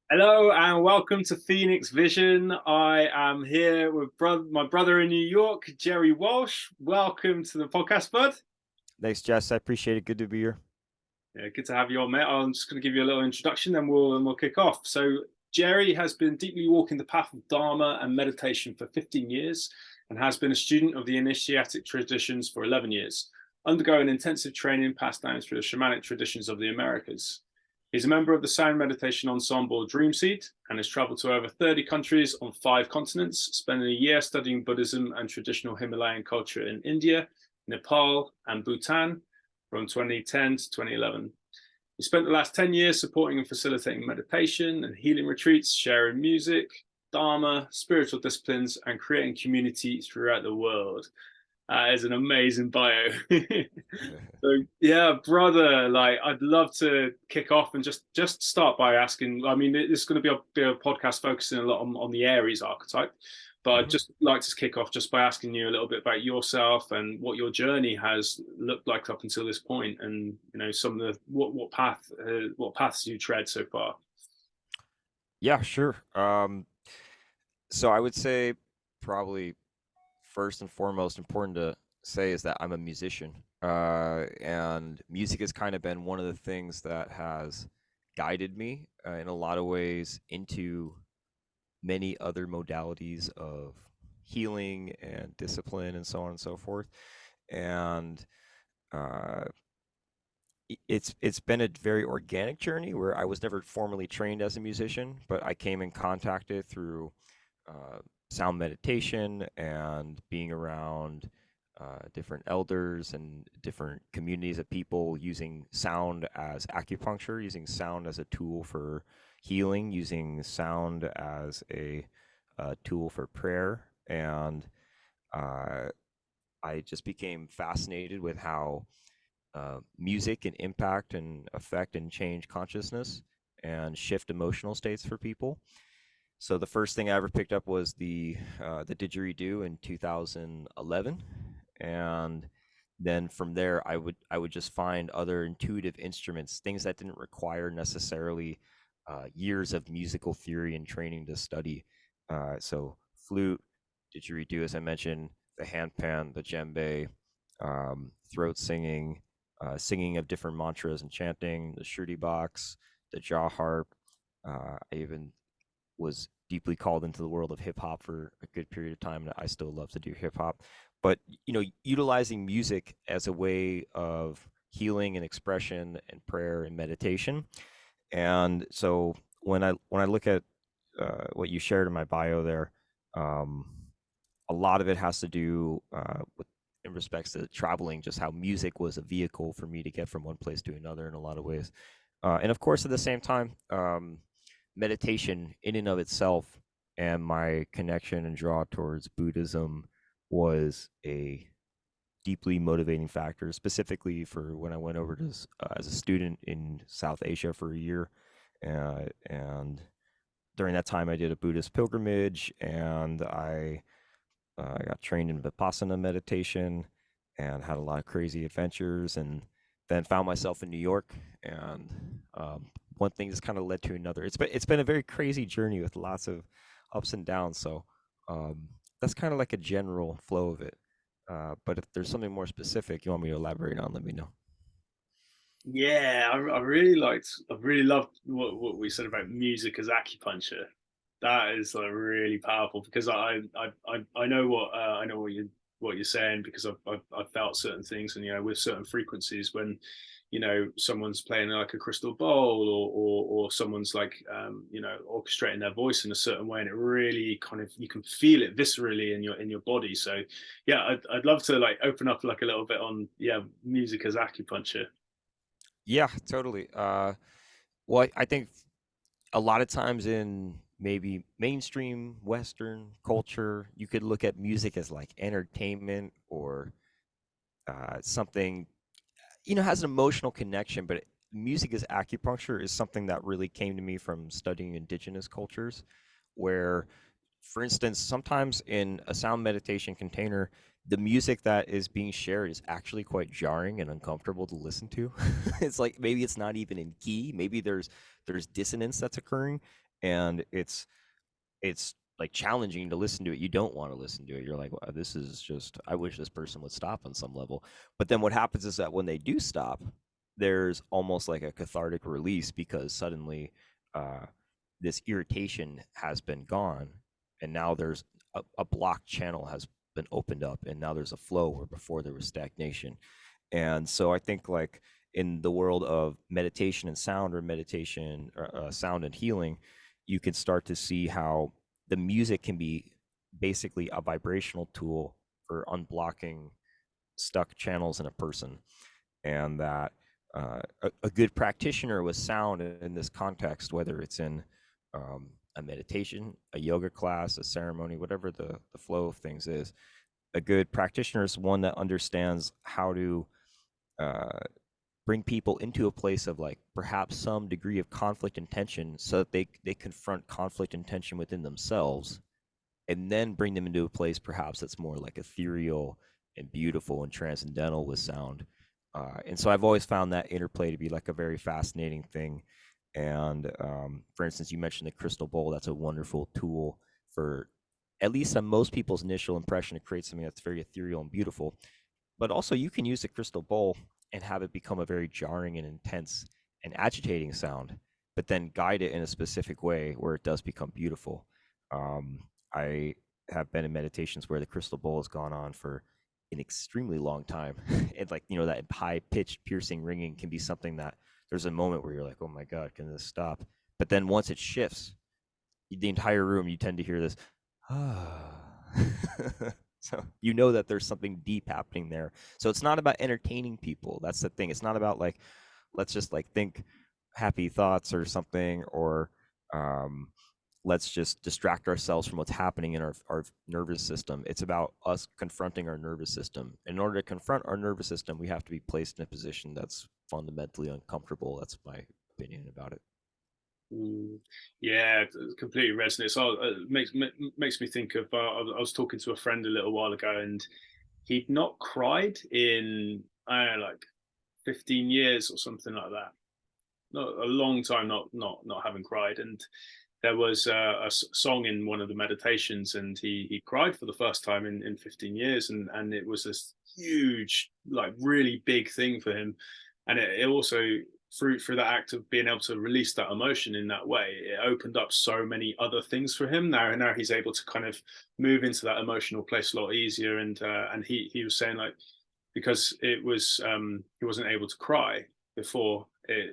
Hello and welcome to Phoenix Vision. I am here with my brother in New York, Jerry Walsh. Welcome to the podcast, bud. Thanks, Jess. I appreciate it. Good to be here. Yeah, good to have you on, mate. I'm just going to give you a little introduction, then we'll kick off. So, Jerry has been deeply walking the path of Dharma and meditation for 15 years, and has been a student of the Initiatic traditions for 11 years, undergoing intensive training passed down through the shamanic traditions of the Americas. He's a member of the sound meditation ensemble Dreamseed and has traveled to over 30 countries on 5 continents, spending a year studying Buddhism and traditional Himalayan culture in India, Nepal, and Bhutan from 2010 to 2011. He spent the last 10 years supporting and facilitating meditation and healing retreats, sharing music, Dharma, spiritual disciplines, and creating community throughout the world. That is an amazing bio. So yeah, brother, like I'd love to kick off and just start by asking. I mean, this is going to be a podcast focusing a lot on the Aries archetype, but I'd Mhm. just like to kick off just by asking you a little bit about yourself and what your journey has looked like up until this point, and some of the what paths you tread so far. Yeah, sure. So I would say probably first and foremost important to say is that I'm a musician. And music has kind of been one of the things that has guided me in a lot of ways into many other modalities of healing and discipline and so on and so forth. And uh, it's been a very organic journey where I was never formally trained as a musician, but I came in contact it through uh, sound meditation and being around different elders and different communities of people using sound as acupuncture, using sound as a tool for healing, using sound as a tool for prayer, and uh, I just became fascinated with how music can impact and affect and change consciousness and shift emotional states for people. So the first thing I ever picked up was the didgeridoo in 2011, and then from there I would just find other intuitive instruments, things that didn't require necessarily years of musical theory and training to study. So flute, didgeridoo, as I mentioned, the handpan, the djembe, throat singing, singing of different mantras and chanting, the shruti box, the jaw harp. I even was deeply called into the world of hip hop for a good period of time, and I still love to do hip hop. But utilizing music as a way of healing and expression and prayer and meditation. And so when I look at what you shared in my bio there, um, a lot of it has to do with in respects to traveling, just how music was a vehicle for me to get from one place to another in a lot of ways. And of course, at the same time, meditation in and of itself and my connection and draw towards Buddhism was a deeply motivating factor, specifically for when I went over to as a student in South Asia for a year. And during that time, I did a Buddhist pilgrimage, and I got trained in Vipassana meditation and had a lot of crazy adventures, and then found myself in New York. And one thing just kind of led to another. It's been a very crazy journey with lots of ups and downs. So that's kind of like a general flow of it. But if there's something more specific you want me to elaborate on, let me know. Yeah, I really liked. I really loved what we said about music as acupuncture. That is like really powerful because I know what you're saying because I've felt certain things, and with certain frequencies when someone's playing like a crystal bowl, or someone's like orchestrating their voice in a certain way, and it really kind of, you can feel it viscerally in your body. So yeah, I'd love to like open up like a little bit on music as acupuncture. Yeah, totally. Well, I think a lot of times in maybe mainstream Western culture, you could look at music as like entertainment or something, has an emotional connection. But music as acupuncture is something that really came to me from studying indigenous cultures, where, for instance, sometimes in a sound meditation container, the music that is being shared is actually quite jarring and uncomfortable to listen to. It's like maybe it's not even in key. Maybe there's dissonance that's occurring, and it's like challenging to listen to it. You don't want to listen to it. You're like, wow, this is just, I wish this person would stop on some level. But then what happens is that when they do stop, there's almost like a cathartic release, because suddenly uh, this irritation has been gone, and now there's a blocked channel has been opened up, and now there's a flow where before there was stagnation. And so I think, like, in the world of meditation and sound, or meditation, sound and healing, you can start to see how the music can be basically a vibrational tool for unblocking stuck channels in a person. And that a good practitioner with sound in this context, whether it's in a meditation, a yoga class, a ceremony, whatever the flow of things is, a good practitioner is one that understands how to uh, bring people into a place of, like, perhaps some degree of conflict and tension, so that they confront conflict and tension within themselves, and then bring them into a place perhaps that's more like ethereal and beautiful and transcendental with sound. And so I've always found that interplay to be like a very fascinating thing. And for instance, you mentioned the crystal bowl. That's a wonderful tool for, at least on most people's initial impression, to create something that's very ethereal and beautiful. But also, you can use the crystal bowl and have it become a very jarring and intense and agitating sound, but then guide it in a specific way where it does become beautiful. I have been in meditations where the crystal bowl has gone on for an extremely long time. And, like, that high pitched, piercing ringing can be something that there's a moment where you're like, oh my God, can this stop? But then once it shifts, the entire room, you tend to hear this, ah. So that there's something deep happening there. So it's not about entertaining people. That's the thing. It's not about, like, let's just, like, think happy thoughts or something, or um, let's just distract ourselves from what's happening in our nervous system. It's about us confronting our nervous system. In order to confront our nervous system, we have to be placed in a position that's fundamentally uncomfortable. That's my opinion about it. Mm, yeah, it completely resonates. So it makes me think of. I was talking to a friend a little while ago, and he'd not cried in, I don't know, like 15 years or something like that. Not a long time, not having cried. And there was a song in one of the meditations, and he cried for the first time in 15 years, and it was this huge, like, really big thing for him. And it also, through that act of being able to release that emotion in that way, it opened up so many other things for him. Now he's able to kind of move into that emotional place a lot easier. And he was saying, like, because it was he wasn't able to cry before,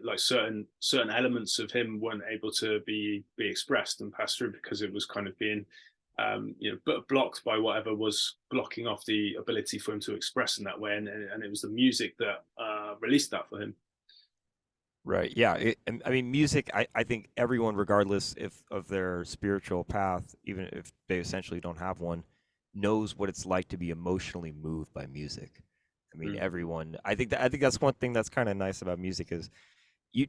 like certain elements of him weren't able to be expressed and passed through, because it was kind of being but blocked by whatever was blocking off the ability for him to express in that way. And it was the music that released that for him. Right. Yeah. I mean, music, I think everyone, regardless if of their spiritual path, even if they essentially don't have one, knows what it's like to be emotionally moved by music. I mean, Mm. everyone, I think that's one thing that's kind of nice about music is you,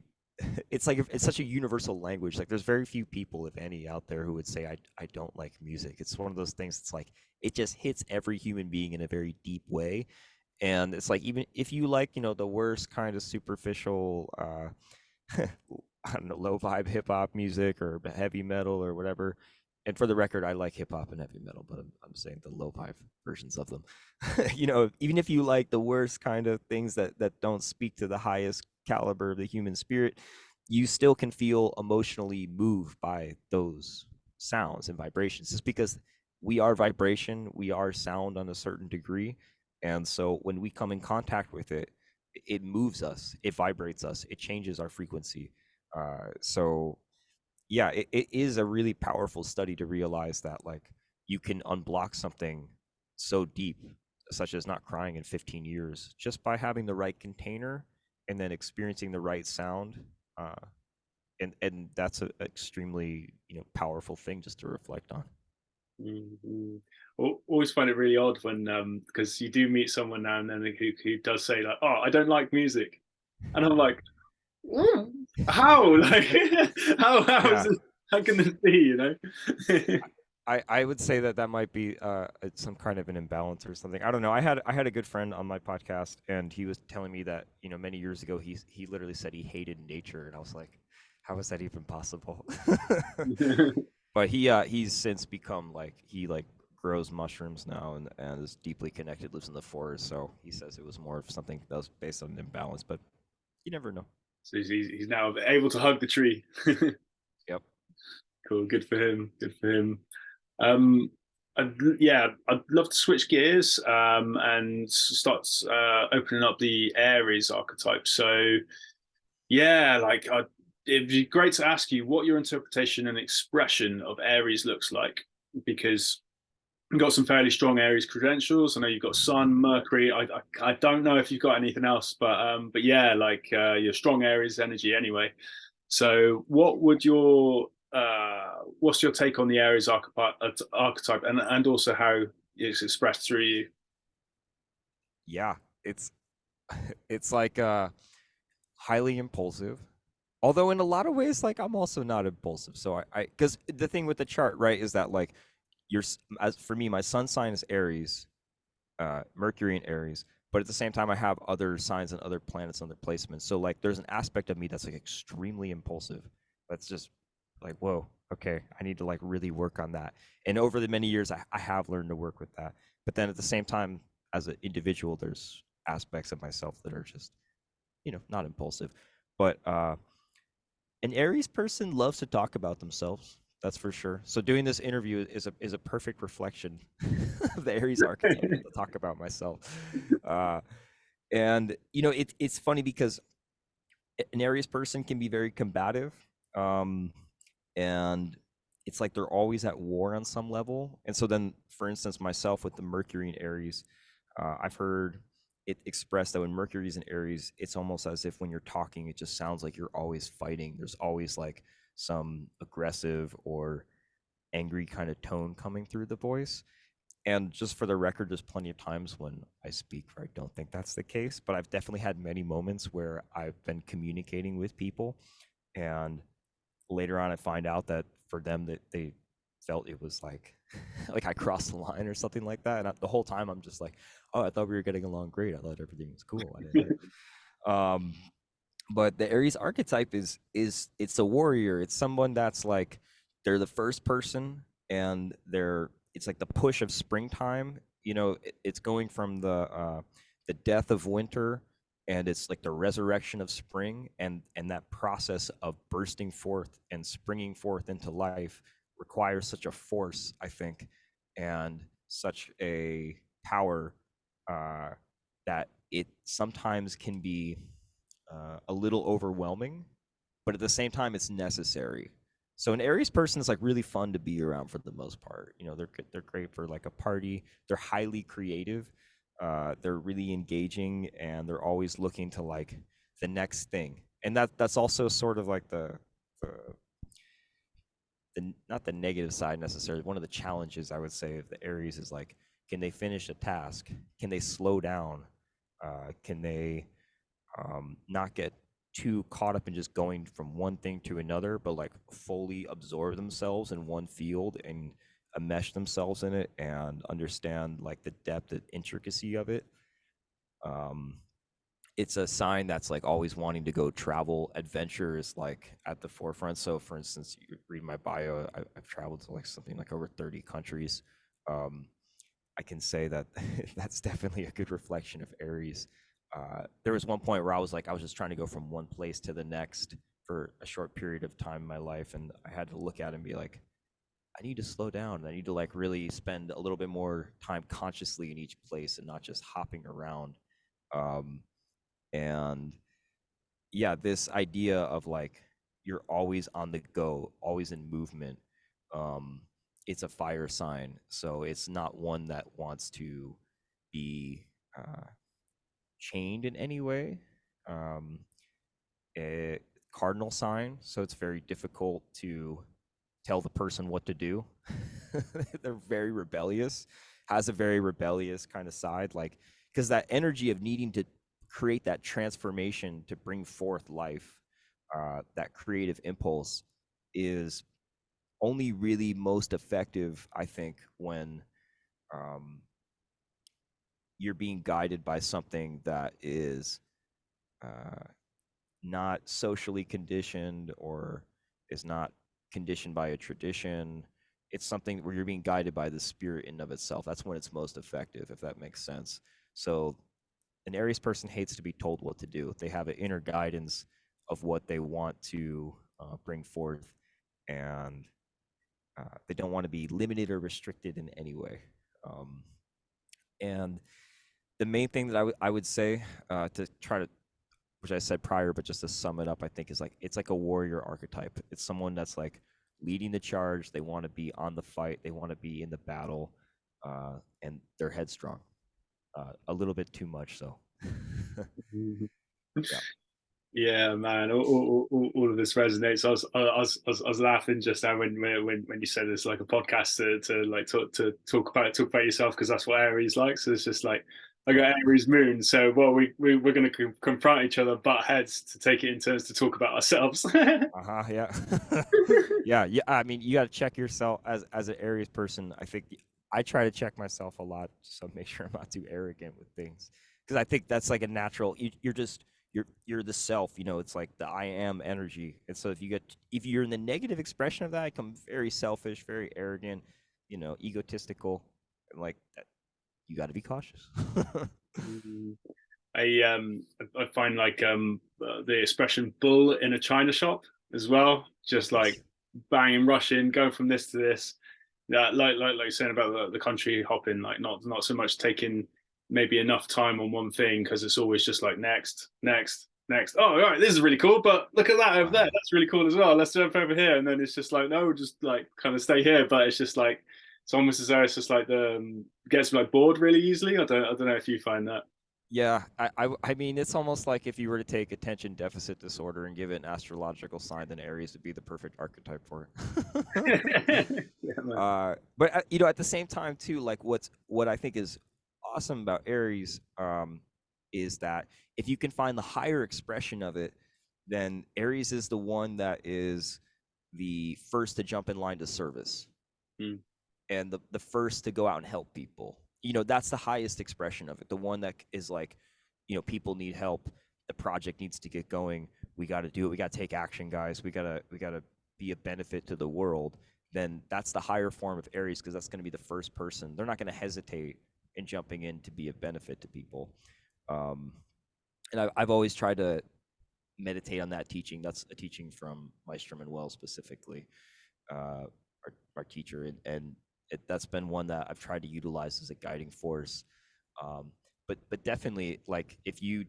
it's like, it's such a universal language. Like, there's very few people, if any, out there who would say, I don't like music. It's one of those things that's like, it just hits every human being in a very deep way. And it's like, even if you like, the worst kind of superficial I don't know, low vibe hip hop music or heavy metal or whatever. And for the record, I like hip hop and heavy metal, but I'm saying the low vibe versions of them. Even if you like the worst kind of things that don't speak to the highest caliber of the human spirit, you still can feel emotionally moved by those sounds and vibrations, just because we are vibration, we are sound on a certain degree. And so when we come in contact with it, it moves us, it vibrates us, it changes our frequency. So yeah, it is a really powerful study to realize that, like, you can unblock something so deep, such as not crying in 15 years, just by having the right container and then experiencing the right sound. Uh, and that's an extremely powerful thing just to reflect on. Mm-hmm. Always find it really odd when because you do meet someone now and then who does say, like, oh, I don't like music, and I'm like, "Mm, how, like, how is Yeah, this, how can this be, I would say that that might be some kind of an imbalance or something. I don't know. I had a good friend on my podcast, and he was telling me that many years ago he literally said he hated nature, and I was like, How is that even possible? But he's since become like he like grows mushrooms now and is deeply connected, lives in the forest. So he says it was more of something that was based on an imbalance, but you never know. So he's now able to hug the tree. Yep. Cool, good for him. Good for him. Um, yeah, I'd love to switch gears and start opening up the Aries archetype. So yeah, it'd be great to ask you what your interpretation and expression of Aries looks like, because you've got some fairly strong Aries credentials. I know you've got Sun, Mercury. I don't know if you've got anything else, but yeah, your strong Aries energy anyway. So what's your take on the Aries archetype, and also how it's expressed through you? Yeah, it's it's like highly impulsive. Although in a lot of ways, like I'm also not impulsive. So I because the thing with the chart, right, is that like as for me, my sun sign is Aries, Mercury in Aries, but at the same time, I have other signs and other planets and other placements. So like, there's an aspect of me that's like extremely impulsive. That's just like, whoa, okay, I need to like really work on that. And over the many years, I have learned to work with that. But then at the same time, as an individual, there's aspects of myself that are just, not impulsive. But an Aries person loves to talk about themselves. That's for sure. So doing this interview is a perfect reflection of the Aries archetype. I get to talk about myself, uh, and it's funny because an Aries person can be very combative, um, and it's like they're always at war on some level. And so then, for instance, myself with the Mercury in Aries, I've heard it expressed that when Mercury's in Aries, it's almost as if when you're talking, it just sounds like you're always fighting. There's always like some aggressive or angry kind of tone coming through the voice. And just for the record, there's plenty of times when I speak where I don't think that's the case, but I've definitely had many moments where I've been communicating with people, and later on I find out that for them that they felt it was like like I crossed the line or something like that. And the whole time I'm just like, oh, I thought we were getting along great. I thought everything was cool. I didn't know. But the Aries archetype is it's a warrior. It's someone that's like they're the first person, and it's like the push of springtime. It's going from the death of winter, and it's like the resurrection of spring, and that process of bursting forth and springing forth into life requires such a force, I think, and such a power, uh, that it sometimes can be a little overwhelming, but at the same time, it's necessary. So an Aries person is like really fun to be around for the most part. They're great for like a party. They're highly creative. They're really engaging, and they're always looking to like the next thing. And that's also sort of like the not the negative side necessarily. One of the challenges I would say of the Aries is like, can they finish a task? Can they slow down? Can they not get too caught up in just going from one thing to another, but like fully absorb themselves in one field and mesh themselves in it and understand like the depth and intricacy of it. Um, it's a sign that's like always wanting to go travel. Adventure is like at the forefront. So, for instance, you read my bio. I've traveled to like something like over 30 countries. Um, I can say that that's definitely a good reflection of Aries. There was one point where I was just trying to go from one place to the next for a short period of time in my life, and I had to look at it and be like, I need to slow down. I need to like really spend a little bit more time consciously in each place and not just hopping around. Um, and yeah, this idea of like you're always on the go, always in movement. Um, it's a fire sign, so it's not one that wants to be chained in any way. Um, a cardinal sign, so it's very difficult to tell the person what to do. They're very rebellious, has a very rebellious kind of side, like because that energy of needing to create that transformation to bring forth life, that creative impulse is only really most effective, I think, when um, you're being guided by something that is uh, not socially conditioned or is not conditioned by a tradition. It's something where you're being guided by the spirit in and of itself. That's when it's most effective, if that makes sense. So an Aries person hates to be told what to do. They have an inner guidance of what they want to bring forth, and they don't want to be limited or restricted in any way. Um, and the main thing that I would say to try to, which I said prior, but just to sum it up, I think is like it's like a warrior archetype. It's someone that's like leading the charge. They want to be on the fight. They want to be in the battle, and they're headstrong. A little bit too much, so. Yeah. Yeah, man, all of this resonates. I was laughing just now when you said it's like a podcast to like talk about yourself, because that's what Aries likes. So it's just like I got Aries moon, so well we're going to confront each other, butt heads, to take it in turns to talk about ourselves. Yeah. Yeah. I mean, you got to check yourself as an Aries person. I think I try to check myself a lot, so make sure I'm not too arrogant with things, because I think that's like a natural. You're just you're the self. It's like the I am energy. And so if you're in the negative expression of that, I become very selfish, very arrogant, egotistical, and like that. You got to be cautious. I find like the expression "bull in a china shop" as well, just like Yes. bang and rush in, go from this to this. Yeah, like you're saying about the country hopping, like not so much taking maybe enough time on one thing, because it's always just like next, next, next. Oh, all right, this is really cool, but look at that over there. That's really cool as well. Let's jump over here, and then it's just like no, just like kind of stay here. But it's just like it's almost as though it's just like the gets like bored really easily. I don't know if you find that. Yeah, I mean, it's almost like if you were to take attention deficit disorder and give it an astrological sign, then Aries would be the perfect archetype for it. Yeah, man. But at the same time too, like what I think is awesome about Aries, is that if you can find the higher expression of it, then Aries is the one that is the first to jump in line to service, Mm. and the first to go out and help people. That's the highest expression of it. The one that is like, people need help. The project needs to get going. We got to do it. We got to take action, guys. We gotta be a benefit to the world. Then that's the higher form of Aries, because that's going to be the first person. They're not going to hesitate in jumping in to be a benefit to people. Um, and I've always tried to meditate on that teaching. That's a teaching from Maestro Manuel specifically, our teacher, and that's been one that I've tried to utilize as a guiding force. Um, but definitely, like if you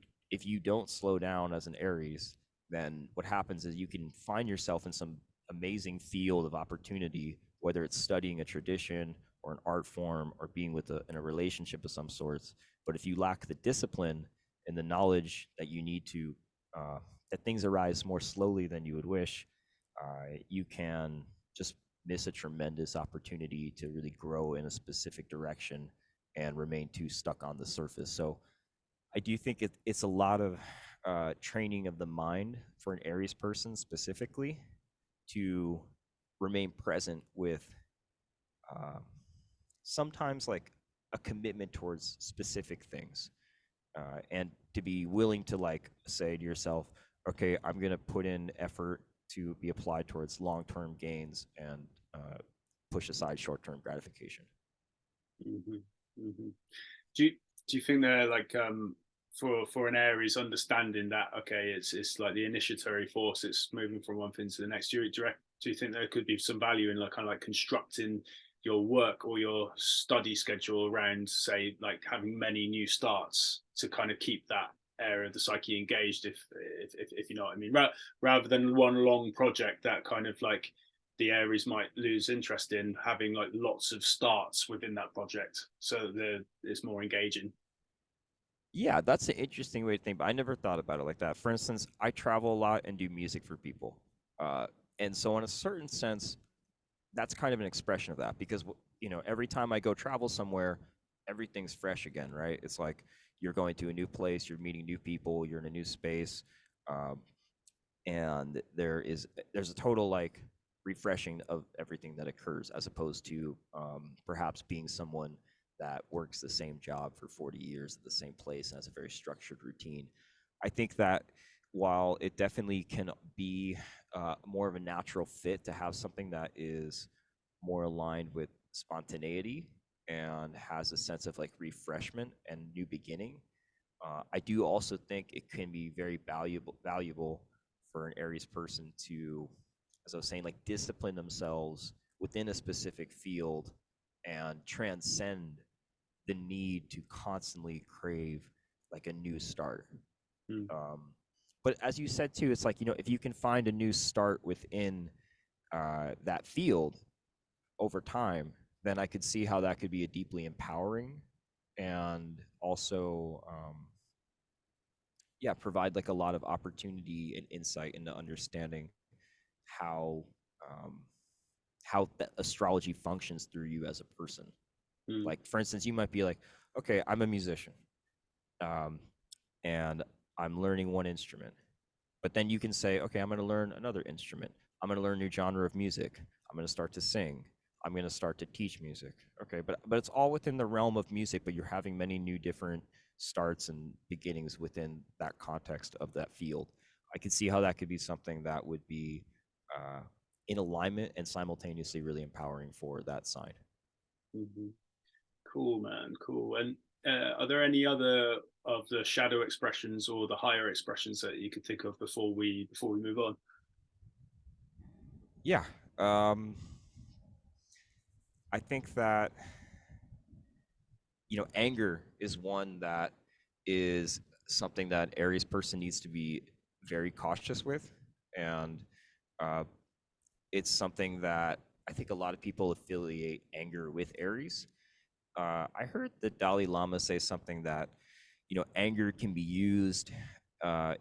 don't slow down as an Aries, then what happens is you can find yourself in some amazing field of opportunity, whether it's studying a tradition or an art form or being in a relationship of some sorts. But if you lack the discipline and the knowledge that you need to, that things arise more slowly than you would wish, you can just miss a tremendous opportunity to really grow in a specific direction and remain too stuck on the surface. So I do think it's a lot of training of the mind for an Aries person specifically to remain present with, um, sometimes like a commitment towards specific things, and to be willing to like say to yourself, okay, I'm going to put in effort to be applied towards long-term gains and push aside short-term gratification. Hmm. Hmm. Do you think they're like for an Aries understanding that okay, it's like the initiatory force, it's moving from one thing to the next. Do you think there could be some value in like kind of like constructing your work or your study schedule around, say, like having many new starts to kind of keep that area of the psyche engaged, if you know what I mean, rather than one long project that kind of like the Aries might lose interest in, having like lots of starts within that project so that it's more engaging. Yeah, that's an interesting way to think, but I never thought about it like that. For instance, I travel a lot and do music for people. Uh, and so in a certain sense, that's kind of an expression of that, because every time I go travel somewhere, everything's fresh again, right? It's like you're going to a new place, you're meeting new people, you're in a new space, um, and there's a total like refreshing of everything that occurs, as opposed to perhaps being someone that works the same job for 40 years at the same place and has a very structured routine. I think that while it definitely can be more of a natural fit to have something that is more aligned with spontaneity and has a sense of like refreshment and new beginning, I do also think it can be very valuable for an Aries person to, as I was saying, like discipline themselves within a specific field and transcend the need to constantly crave like a new start. Mm. But as you said too, it's like, you know, if you can find a new start within that field over time, then I could see how that could be a deeply empowering and also yeah, provide like a lot of opportunity and insight into understanding how um, how that astrology functions through you as a person. Mm. Like for instance, you might be like, okay, I'm a musician, um, and I'm learning one instrument. But then you can say, okay, I'm going to learn another instrument. I'm going to learn a new genre of music. I'm going to start to sing. I'm going to start to teach music. Okay, but it's all within the realm of music, but you're having many new different starts and beginnings within that context of that field. I could see how that could be something that would be uh, in alignment and simultaneously really empowering for that sign. Mm-hmm. Cool, man. Cool. And are there any other of the shadow expressions or the higher expressions that you could think of before we move on? Yeah, I think that anger is one that is something that Aries person needs to be very cautious with, and uh, it's something that I think a lot of people affiliate anger with Aries. I heard the Dalai Lama say something that anger can be used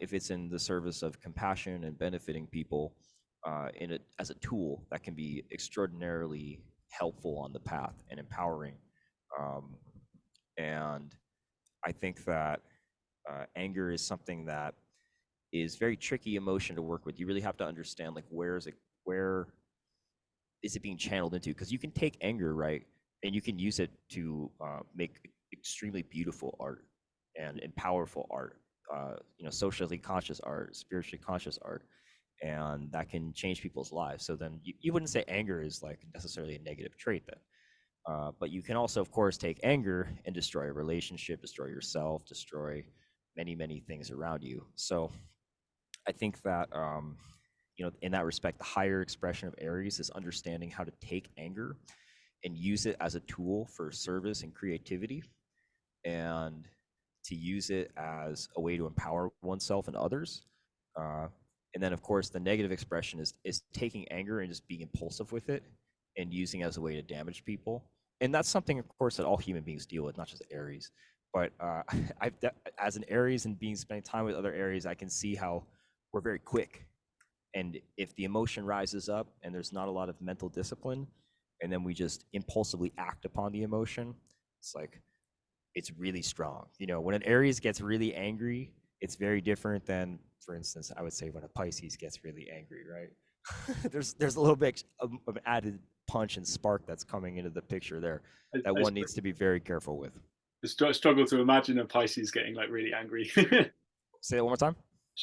if it's in the service of compassion and benefiting people as a tool that can be extraordinarily helpful on the path and empowering. Um, and I think that anger is something that is very tricky emotion to work with. You really have to understand like where is it being channeled into? Because you can take anger, right, and you can use it to make extremely beautiful art and powerful art. Socially conscious art, spiritually conscious art, and that can change people's lives. So then you wouldn't say anger is like necessarily a negative trait then. But you can also, of course, take anger and destroy a relationship, destroy yourself, destroy many, many things around you. So I think that, in that respect, the higher expression of Aries is understanding how to take anger and use it as a tool for service and creativity, and to use it as a way to empower oneself and others. Uh, and then, of course, the negative expression is taking anger and just being impulsive with it and using it as a way to damage people. And that's something, of course, that all human beings deal with, not just Aries. But as an Aries and spending time with other Aries, I can see how we're very quick. And if the emotion rises up and there's not a lot of mental discipline, and then we just impulsively act upon the emotion, it's like it's really strong. When an Aries gets really angry, it's very different than, for instance, I would say when a Pisces gets really angry, right? there's a little bit of added punch and spark that's coming into the picture there that I, one needs to be very careful with. I struggle to imagine a Pisces getting like really angry. Say that one more time.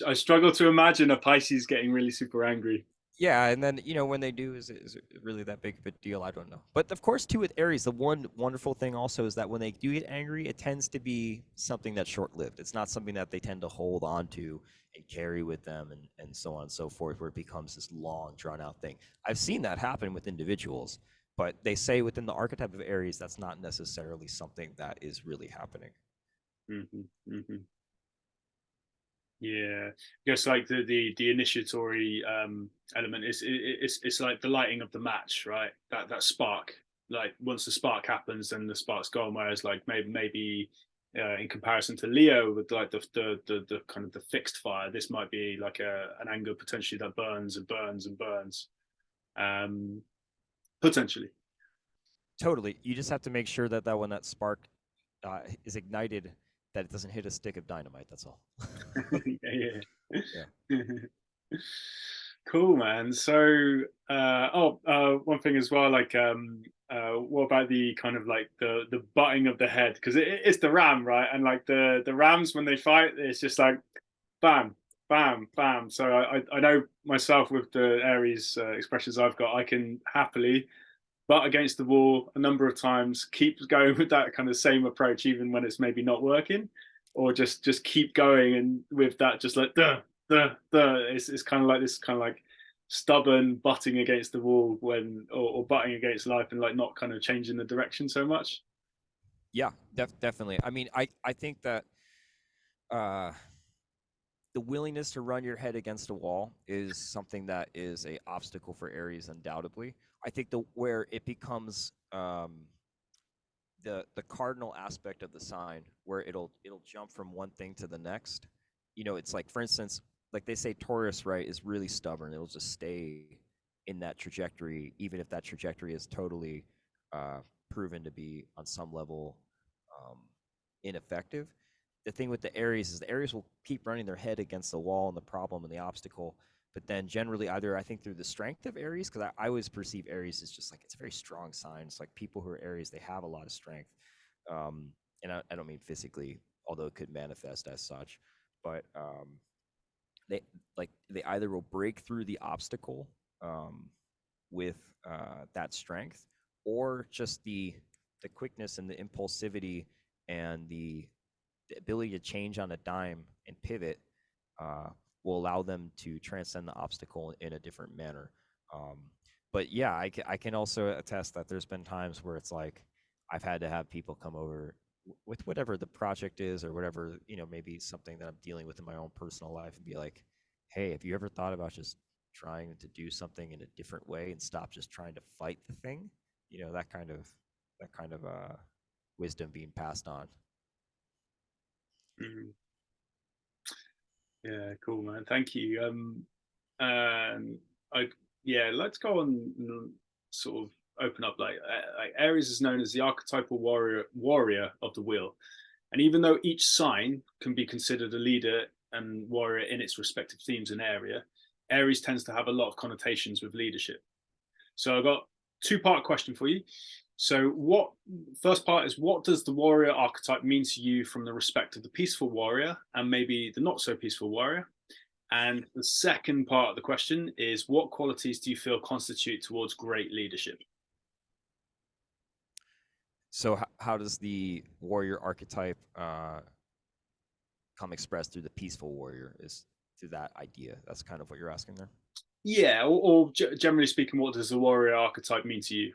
I struggle to imagine a Pisces getting really super angry. Yeah, and then when they do, is it really that big of a deal? I don't know. But of course, too, with Aries, the one wonderful thing also is that when they do get angry, it tends to be something that's short-lived. It's not something that they tend to hold on to and carry with them, and so on and so forth, where it becomes this long, drawn-out thing. I've seen that happen with individuals, but they say within the archetype of Aries, that's not necessarily something that is really happening. Mm-hmm, mm-hmm. Yeah, I guess like the initiatory element is it's like the lighting of the match, right? That spark. Like once the spark happens, then the spark's gone. Whereas like maybe in comparison to Leo with like the kind of the fixed fire, this might be like an anger potentially that burns and burns and burns. Potentially. Totally. You just have to make sure that when that spark is ignited, that it doesn't hit a stick of dynamite. That's all. Yeah. Yeah. Cool, man. So one thing as well, like what about the kind of like the butting of the head, because it's the ram, right? And like the rams when they fight, it's just like bam bam, bam. So I know myself with the Aries expressions I've got, I can happily butt against the wall a number of times, keep going with that kind of same approach, even when it's maybe not working, or just keep going and with that, just like duh. It's kind of like this kind of like stubborn butting against the wall when or butting against life and like not kind of changing the direction so much. Yeah, definitely. I mean, I think that uh, the willingness to run your head against a wall is something that is a obstacle for Aries, undoubtedly. I think the where it becomes the cardinal aspect of the sign, where it'll jump from one thing to the next. You know, it's like, for instance, like they say Taurus, right, is really stubborn. It'll just stay in that trajectory, even if that trajectory is totally uh, proven to be on some level um, ineffective. The thing with the Aries is the Aries will keep running their head against the wall and the problem and the obstacle, but then generally either I think through the strength of Aries, because I always perceive Aries as just like it's a very strong sign. It's like people who are Aries, they have a lot of strength, um, and I don't mean physically, although it could manifest as such, but they they either will break through the obstacle um, with that strength, or just the quickness and the impulsivity and the ability to change on a dime and pivot uh, will allow them to transcend the obstacle in a different manner. Um, but yeah, I can also attest that there's been times where it's like I've had to have people come over with whatever the project is or whatever, you know, maybe something that I'm dealing with in my own personal life, and be like, hey, have you ever thought about just trying to do something in a different way and stop just trying to fight the thing? You know, that kind of wisdom being passed on. Mm, yeah, cool, man. Thank you. And I yeah, let's go on sort of open up like Aries is known as the archetypal warrior of the wheel. And even though each sign can be considered a leader and warrior in its respective themes and area, Aries tends to have a lot of connotations with leadership. So I've got two-part question for you. So what first part is, what does the warrior archetype mean to you from the respect of the peaceful warrior and maybe the not so peaceful warrior? And the second part of the question is, what qualities do you feel constitute towards great leadership? So how does the warrior archetype come expressed through the peaceful warrior? Is through that idea? That's kind of what you're asking there. Yeah, or generally speaking, what does the warrior archetype mean to you?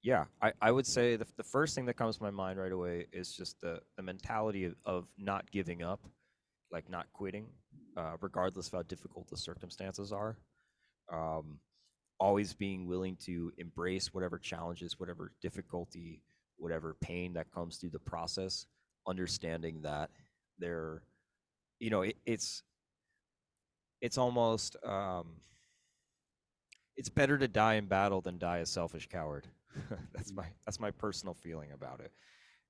Yeah, I would say the first thing that comes to my mind right away is just the mentality of not giving up, like not quitting, regardless of how difficult the circumstances are. Um, Always being willing to embrace whatever challenges, whatever difficulty, whatever pain that comes through the process, understanding that there, you know, it's almost it's better to die in battle than die a selfish coward. That's my personal feeling about it.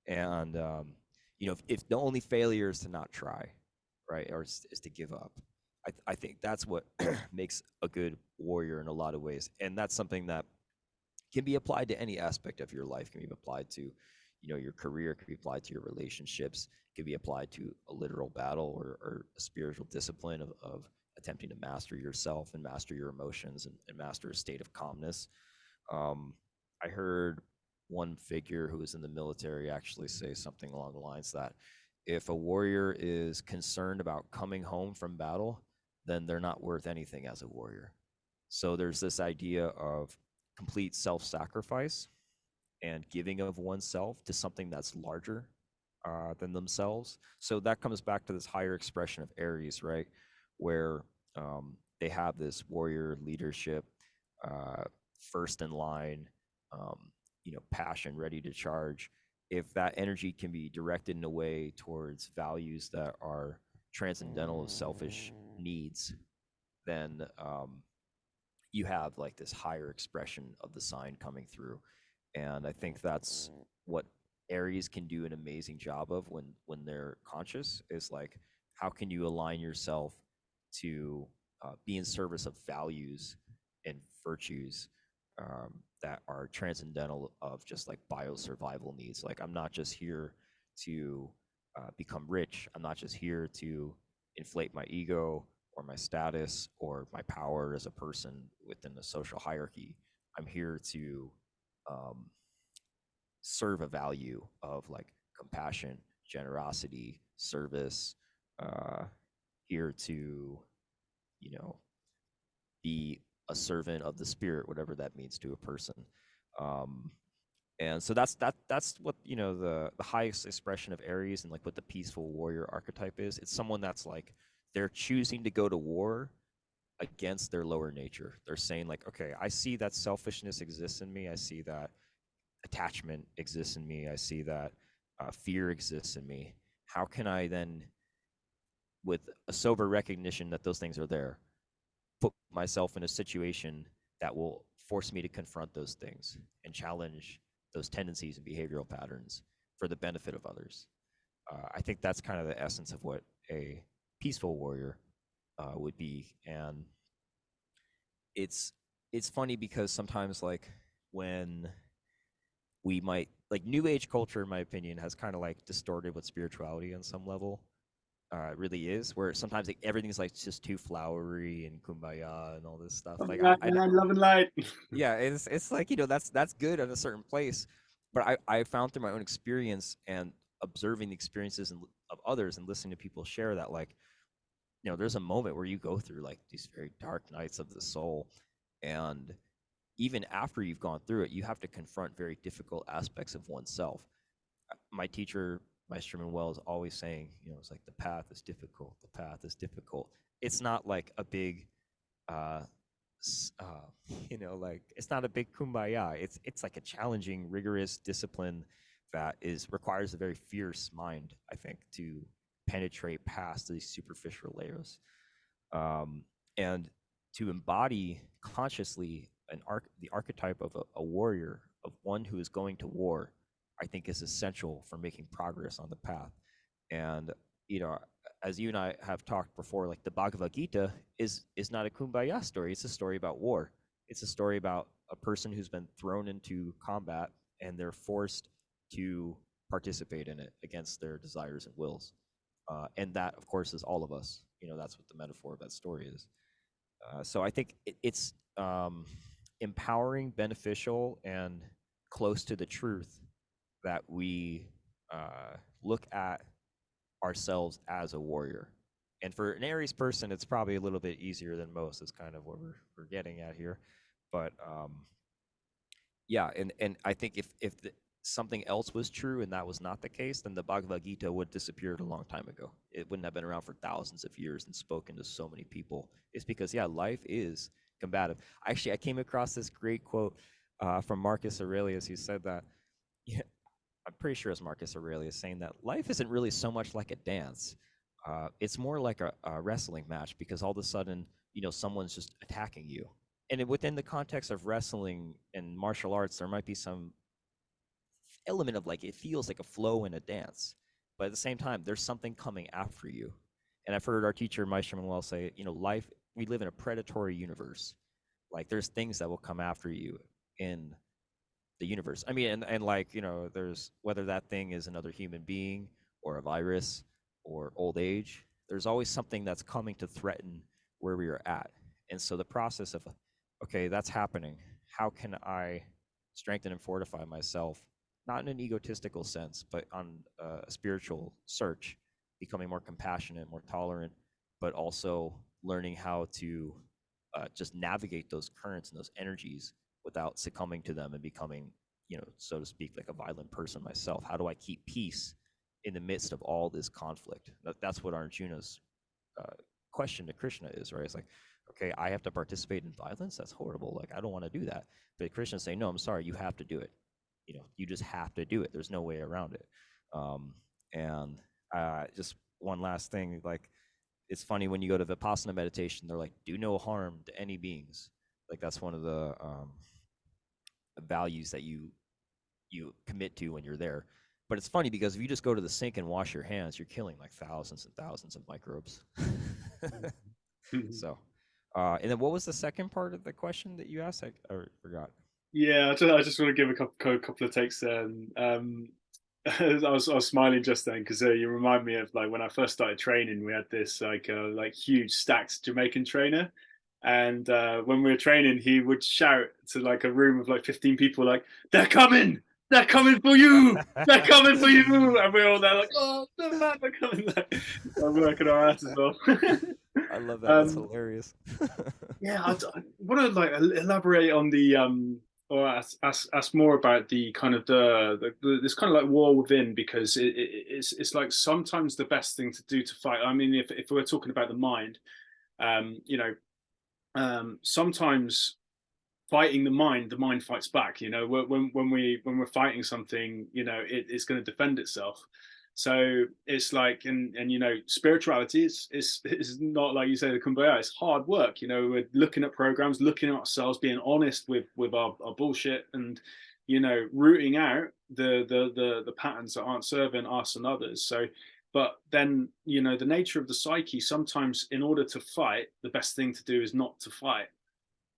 And you know, if the only failure is to not try, right, or is to give up, I think that's what makes a good warrior in a lot of ways, and that's something that can be applied to any aspect of your life. Can be applied to, you know, your career. Can be applied to your relationships. Can be applied to a literal battle or a spiritual discipline of attempting to master yourself and master your emotions and master a state of calmness. um, I heard one figure who was in the military actually say something along the lines that if a warrior is concerned about coming home from battle, then they're not worth anything as a warrior. So there's this idea of complete self sacrifice and giving of oneself to something that's larger than themselves. So that comes back to this higher expression of Aries, right? Where they have this warrior leadership, uh, first in line, um, you know, passion, ready to charge. If that energy can be directed in a way towards values that are transcendental of selfish needs, then you have like this higher expression of the sign coming through. And I think that's what Aries can do an amazing job of when they're conscious, is like, how can you align yourself to be in service of values and virtues that are transcendental of just like biosurvival needs. Like, I'm not just here to become rich. I'm not just here to inflate my ego or my status or my power as a person within the social hierarchy. I'm here to um, serve a value of like compassion, generosity, service, uh, here to, you know, be a servant of the spirit, whatever that means to a person. Um, and so that's what, you know, the highest expression of Aries and like what the peaceful warrior archetype is. It's someone that's like they're choosing to go to war against their lower nature. They're saying like, okay, I see that selfishness exists in me. I see that attachment exists in me. I see that fear exists in me. How can I then, with a sober recognition that those things are there, put myself in a situation that will force me to confront those things and challenge those tendencies and behavioral patterns for the benefit of others? I think that's kind of the essence of what a peaceful warrior would be. And it's it's funny because sometimes like when we might like new age culture, in my opinion, has kind of like distorted what spirituality on some level really is, where sometimes like, everything's like just too flowery and kumbaya and all this stuff. Like Love and light. yeah, it's like, you know, that's good at a certain place, but I found through my own experience and observing the experiences of others and listening to people share that, like, you know, there's a moment where you go through like these very dark nights of the soul, and even after you've gone through it, you have to confront very difficult aspects of oneself. My teacher, Maestro Manuel, is always saying, you know, it's like the path is difficult, the path is difficult. It's not like a big uh, you know, like it's not a big kumbaya. It's like a challenging, rigorous discipline that is requires a very fierce mind, I think, to penetrate past these superficial layers, and to embody consciously the archetype of a warrior, of one who is going to war. I think is essential for making progress on the path. And you know, as you and I have talked before, like the Bhagavad Gita is not a kumbaya story. It's a story about war. It's a story about a person who's been thrown into combat and they're forced to participate in it against their desires and wills. And that, of course, is all of us. You know, that's what the metaphor of that story is. So I think it's empowering, beneficial, and close to the truth that we look at ourselves as a warrior. And for an Aries person, it's probably a little bit easier than most. Is kind of what we're getting at here. But yeah, and I think if something else was true and that was not the case, then the Bhagavad Gita would disappeared a long time ago. It wouldn't have been around for thousands of years and spoken to so many people. It's because, yeah, life is combative. Actually, I came across this great quote from Marcus Aurelius, who said that, yeah, I'm pretty sure it's Marcus Aurelius, saying that life isn't really so much like a dance. It's more like a wrestling match, because all of a sudden, you know, someone's just attacking you. And within the context of wrestling and martial arts, there might be some element of like it feels like a flow in a dance, but at the same time, there's something coming after you. And I've heard our teacher Maestro Manuel say, you know, life, we live in a predatory universe. Like there's things that will come after you in the universe. I mean, and like, you know, there's whether that thing is another human being or a virus or old age, there's always something that's coming to threaten where we are at. And so the process of, okay, that's happening. How can I strengthen and fortify myself, not in an egotistical sense, but on a spiritual search, becoming more compassionate, more tolerant, but also learning how to just navigate those currents and those energies without succumbing to them and becoming, you know, so to speak, like a violent person myself. How do I keep peace in the midst of all this conflict? That's what Arjuna's uh, question to Krishna is, right? It's like, okay, I have to participate in violence. That's horrible. Like, I don't want to do that. But Krishna's saying, no, I'm sorry, you have to do it. You know, you just have to do it. There's no way around it. And just one last thing, like, it's funny when you go to Vipassana meditation, they're like, do no harm to any beings. Like that's one of the values that you commit to when you're there. But it's funny because if you just go to the sink and wash your hands, you're killing like thousands and thousands of microbes. So, and then what was the second part of the question that you asked? I forgot. Yeah, I just want to give a couple of takes then. I was smiling just then because you remind me of like when I first started training. We had this like huge stacked Jamaican trainer, and when we were training, he would shout to like a room of like 15 people, like they're coming for you, they're coming for you, and we're all there like, oh, no, man, they're coming. Like, I'm working our ass as well. I love that. That's um, hilarious. yeah, I want to like elaborate on the or ask more about the kind of this kind of like war within, because it's like sometimes the best thing to do to fight. I mean, if we're talking about the mind, you know, sometimes fighting the mind fights back. You know, when we're fighting something, you know, it's going to defend itself. So it's like, and you know, spirituality is not like you say the kumbaya. It's hard work. You know, we're looking at programs, looking at ourselves, being honest with our bullshit, and you know, rooting out the patterns that aren't serving us and others. So but then you know the nature of the psyche, sometimes in order to fight, the best thing to do is not to fight,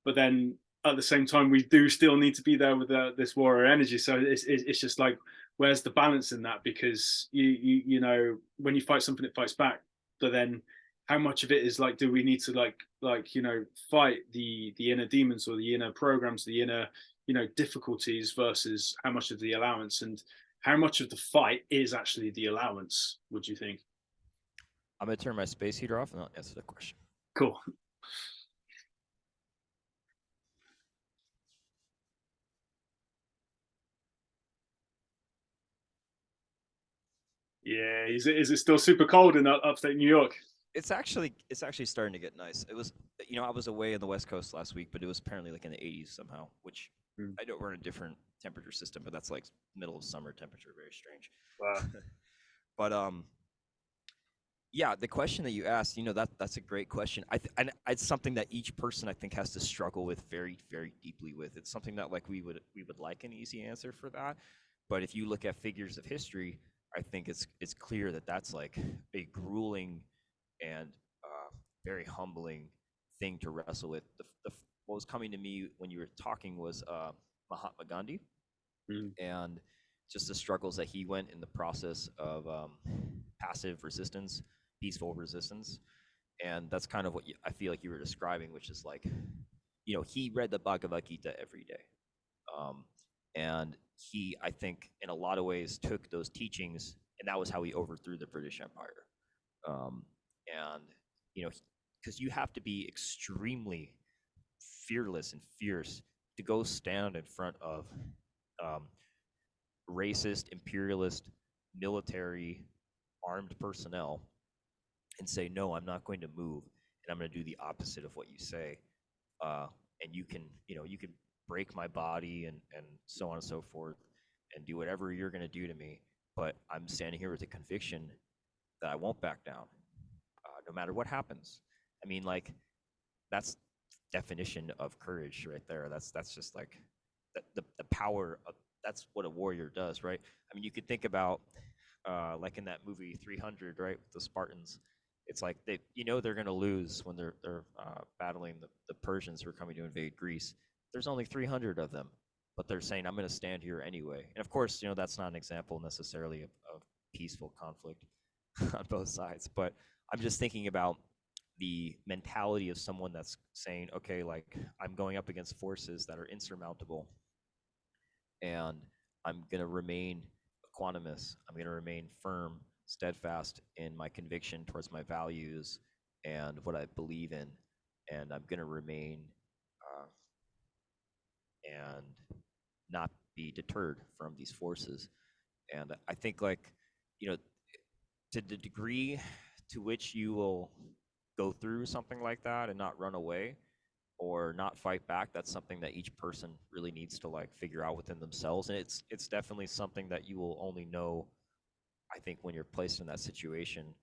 but then at the same time we do still need to be there with this warrior energy. So it's just like, where's the balance in that? Because you know, when you fight something, it fights back, but then how much of it is like, do we need to like you know, fight the inner demons or the inner programs, the inner, you know, difficulties, versus how much of the allowance, and how much of the fight is actually the allowance, would you think? I'm gonna turn my space heater off and I'll answer the question. Cool. Yeah, is it still super cold in upstate New York? It's actually starting to get nice. It was, I was away in the West Coast last week, but it was apparently like in the 80s somehow, which Mm. I know we're in a different temperature system, but that's like middle of summer temperature, very strange. Wow. But yeah, the question that you asked, that's a great question. And it's something that each person I think has to struggle with very, very deeply with. It's something that like we would like an easy answer for that, but if you look at figures of history, I think it's clear that that's like a grueling and very humbling thing to wrestle with. What was coming to me when you were talking was Mahatma Gandhi, Mm. and just the struggles that he went in the process of passive resistance, peaceful resistance. And that's kind of what I feel like you were describing, which is like, he read the Bhagavad Gita every day. Um, and he, I think, in a lot of ways, took those teachings, and that was how he overthrew the British Empire. Um, and, because you have to be extremely fearless and fierce to go stand in front of um, racist, imperialist, military, armed personnel and say, no, I'm not going to move, and I'm going to do the opposite of what you say. And you can break my body and so on and so forth, and do whatever you're going to do to me. But I'm standing here with a conviction that I won't back down, no matter what happens. I mean, like, that's definition of courage right there. That's just like the power of, that's what a warrior does, right? I mean, you could think about like in that movie 300, right, with the Spartans. It's like they're going to lose when they're battling the Persians who are coming to invade Greece. There's only 300 of them, but they're saying, I'm going to stand here anyway. And of course, that's not an example necessarily of peaceful conflict on both sides, but I'm just thinking about the mentality of someone that's saying, okay, like, I'm going up against forces that are insurmountable, and I'm going to remain equanimous. I'm going to remain firm, steadfast in my conviction towards my values and what I believe in. And I'm going to remain uh, and not be deterred from these forces. And I think, like, you know, to the degree to which you will go through something like that and not run away or not fight back, that's something that each person really needs to like figure out within themselves. And it's definitely something that you will only know, I think, when you're placed in that situation.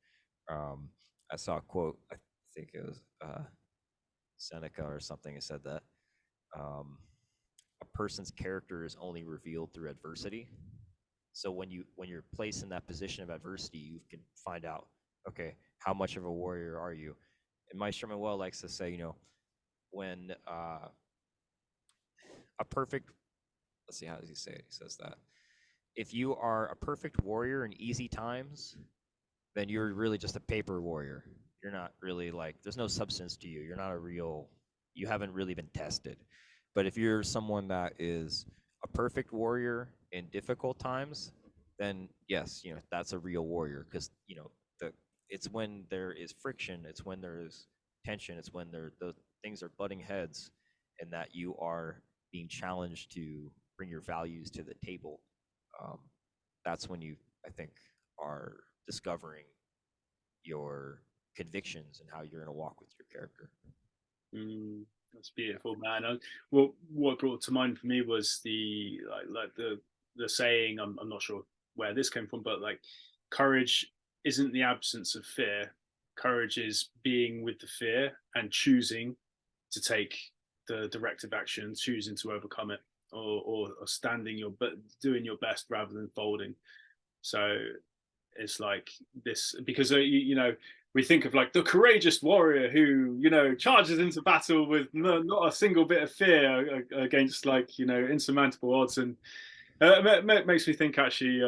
um, I saw a quote, I think it was Seneca or something, who said that um, a person's character is only revealed through adversity. So when you're placed in that position of adversity, you can find out, okay, how much of a warrior are you? And Maestro Manuel likes to say, when a perfect, let's see, how does he say it? He says that if you are a perfect warrior in easy times, then you're really just a paper warrior. You're not really like, there's no substance to you. You're not a real, you haven't really been tested. But if you're someone that is a perfect warrior in difficult times, then yes, that's a real warrior, because the it's when there is friction, it's when there is tension, it's when the things are butting heads, and that you are being challenged to bring your values to the table. Um, that's when you, I think, are discovering your convictions and how you're going to walk with your character. That's beautiful, man. What brought to mind for me was the the saying. I'm not sure where this came from, but like, courage isn't the absence of fear. Courage is being with the fear and choosing to take the directive action, choosing to overcome it, or standing but doing your best rather than folding. So it's like this, because we think of like the courageous warrior who charges into battle with not a single bit of fear against like insurmountable odds. And makes me think, actually,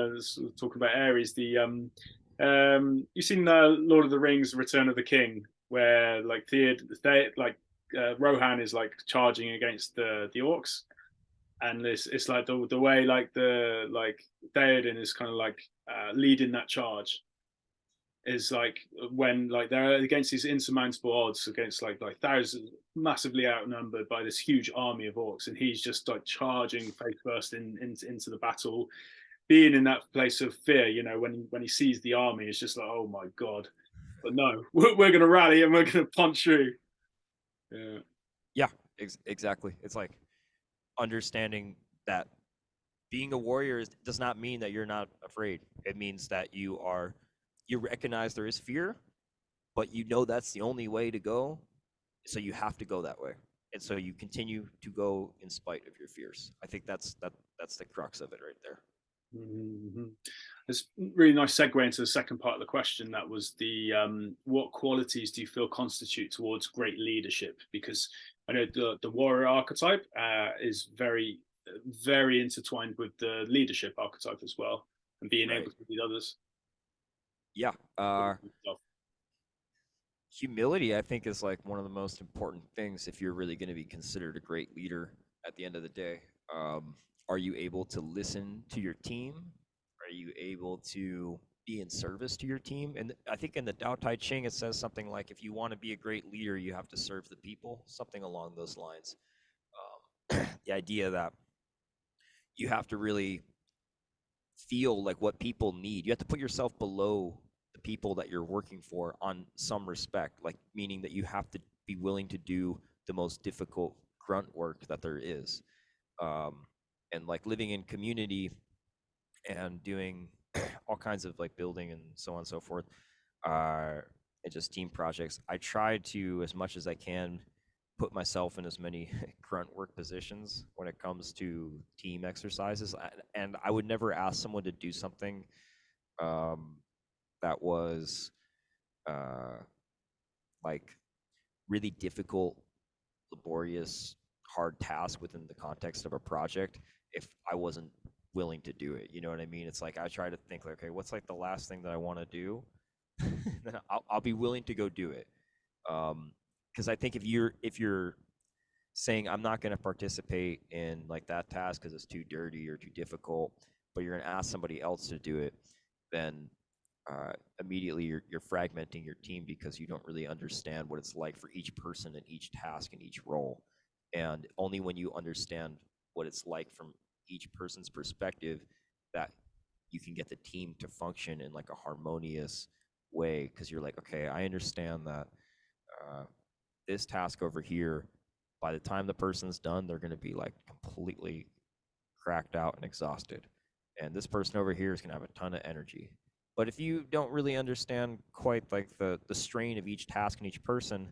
talking about Aries, you've seen Lord of the Rings Return of the King, where like Rohan is like charging against the orcs, and it's like the way like Theoden is kind of like leading that charge, is like when like they're against these insurmountable odds, against like thousands, massively outnumbered by this huge army of orcs, and he's just like charging face first into the battle, being in that place of fear. When he sees the army, it's just like, oh my god, but no, we're gonna rally and we're gonna punch through. Yeah. Yeah, exactly. It's like understanding that being a warrior does not mean that you're not afraid. It means that you recognize there is fear, but that's the only way to go. So you have to go that way. And so you continue to go in spite of your fears. I think that's the crux of it right there. Mm-hmm. It's really nice segue into the second part of the question. That was what qualities do you feel constitute towards great leadership? Because I know the warrior archetype is very, very intertwined with the leadership archetype as well, and being Right. able to lead others. Yeah. Humility, I think, is like one of the most important things if you're really going to be considered a great leader at the end of the day. Are you able to listen to your team? Are you able to be in service to your team? And I think in the Tao Te Ching, it says something like, if you want to be a great leader, you have to serve the people, something along those lines. The idea that you have to really feel like what people need. You have to put yourself below the people that you're working for on some respect, like meaning that you have to be willing to do the most difficult grunt work that there is. And like living in community and doing all kinds of like building and so on and so forth, and just team projects. I try to, as much as I can, put myself in as many grunt work positions when it comes to team exercises. And I would never ask someone to do something that was uh, like really difficult, laborious, hard task within the context of a project if I wasn't willing to do it. You know what I mean? It's like I try to think like, okay, what's like the last thing that I want to do? Then I'll be willing to go do it. Because I think if you're saying I'm not going to participate in like that task because it's too dirty or too difficult, but you're going to ask somebody else to do it, then immediately you're fragmenting your team because you don't really understand what it's like for each person and each task and each role. And only when you understand what it's like from each person's perspective, that you can get the team to function in like a harmonious way, because you're like, okay, I understand that this task over here, by the time the person's done, they're going to be like completely cracked out and exhausted. And this person over here is going to have a ton of energy. But if you don't really understand quite like the strain of each task and each person,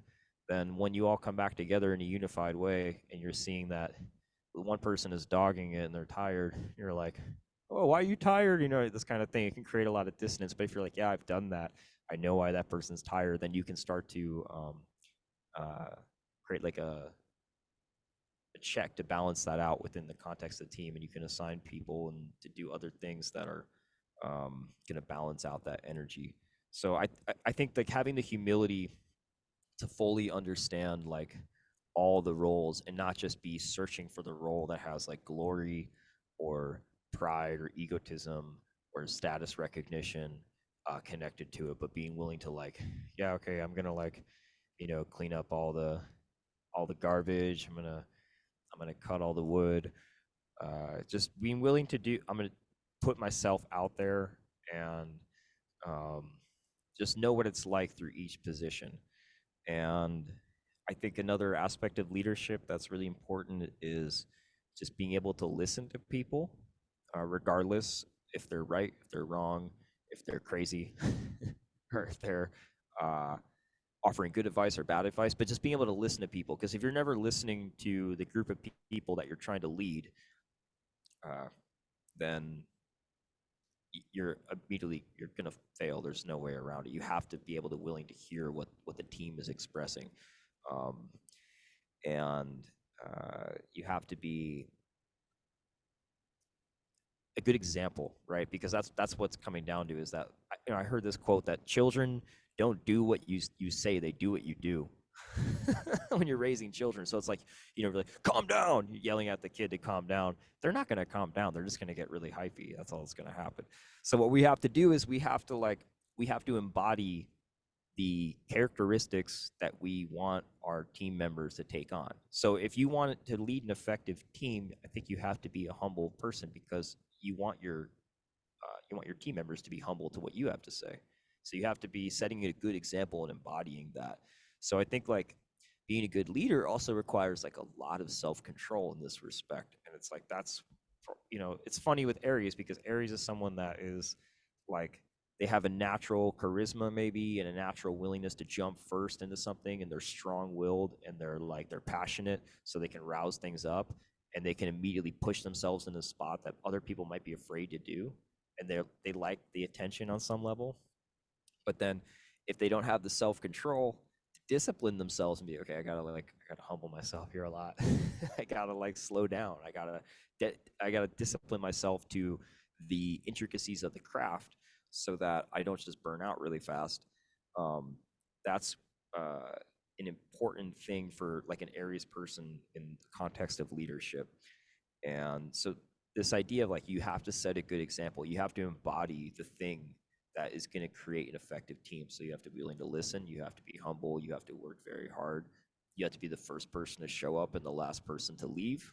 then when you all come back together in a unified way and you're seeing that one person is dogging it and they're tired, you're like, oh, why are you tired? This kind of thing. It can create a lot of dissonance. But if you're like, yeah, I've done that, I know why that person's tired, then you can start to uh, create like a check to balance that out within the context of the team, and you can assign people and to do other things that are going to balance out that energy. So I think like having the humility to fully understand like all the roles and not just be searching for the role that has like glory or pride or egotism or status recognition connected to it, but being willing to like, yeah, okay, I'm gonna like, clean up all the garbage. I'm gonna cut all the wood. Just being willing to do. I'm gonna put myself out there and um, just know what it's like through each position. And I think another aspect of leadership that's really important is just being able to listen to people, regardless if they're right, if they're wrong, if they're crazy, or if they're uh, offering good advice or bad advice, but just being able to listen to people. Because if you're never listening to the group of people that you're trying to lead, uh, then you're gonna fail. There's no way around it. You have to be able to willing to hear what the team is expressing, um, and you have to be a good example, right? Because that's what's coming down to is that I heard this quote that children don't do what you say, they do what you do. When you're raising children, so it's like like calm down, you're yelling at the kid to calm down. They're not going to calm down. They're just going to get really hypey. That's all that's going to happen. So what we have to do is we have to embody the characteristics that we want our team members to take on. So if you want to lead an effective team, I think you have to be a humble person because you want your team members to be humble to what you have to say. So you have to be setting a good example and embodying that. So I think like being a good leader also requires like a lot of self-control in this respect. And it's like that's it's funny with Aries because Aries is someone that is like they have a natural charisma maybe and a natural willingness to jump first into something, and they're strong-willed and they're passionate, so they can rouse things up and they can immediately push themselves in a spot that other people might be afraid to do, and they like the attention on some level. But then if they don't have the self-control to discipline themselves and be okay, I gotta humble myself here a lot. I gotta like slow down. I gotta discipline myself to the intricacies of the craft so that I don't just burn out really fast. That's an important thing for like an Aries person in the context of leadership. And so this idea of like you have to set a good example, you have to embody the thing that is going to create an effective team. So you have to be willing to listen, you have to be humble, you have to work very hard, you have to be the first person to show up and the last person to leave.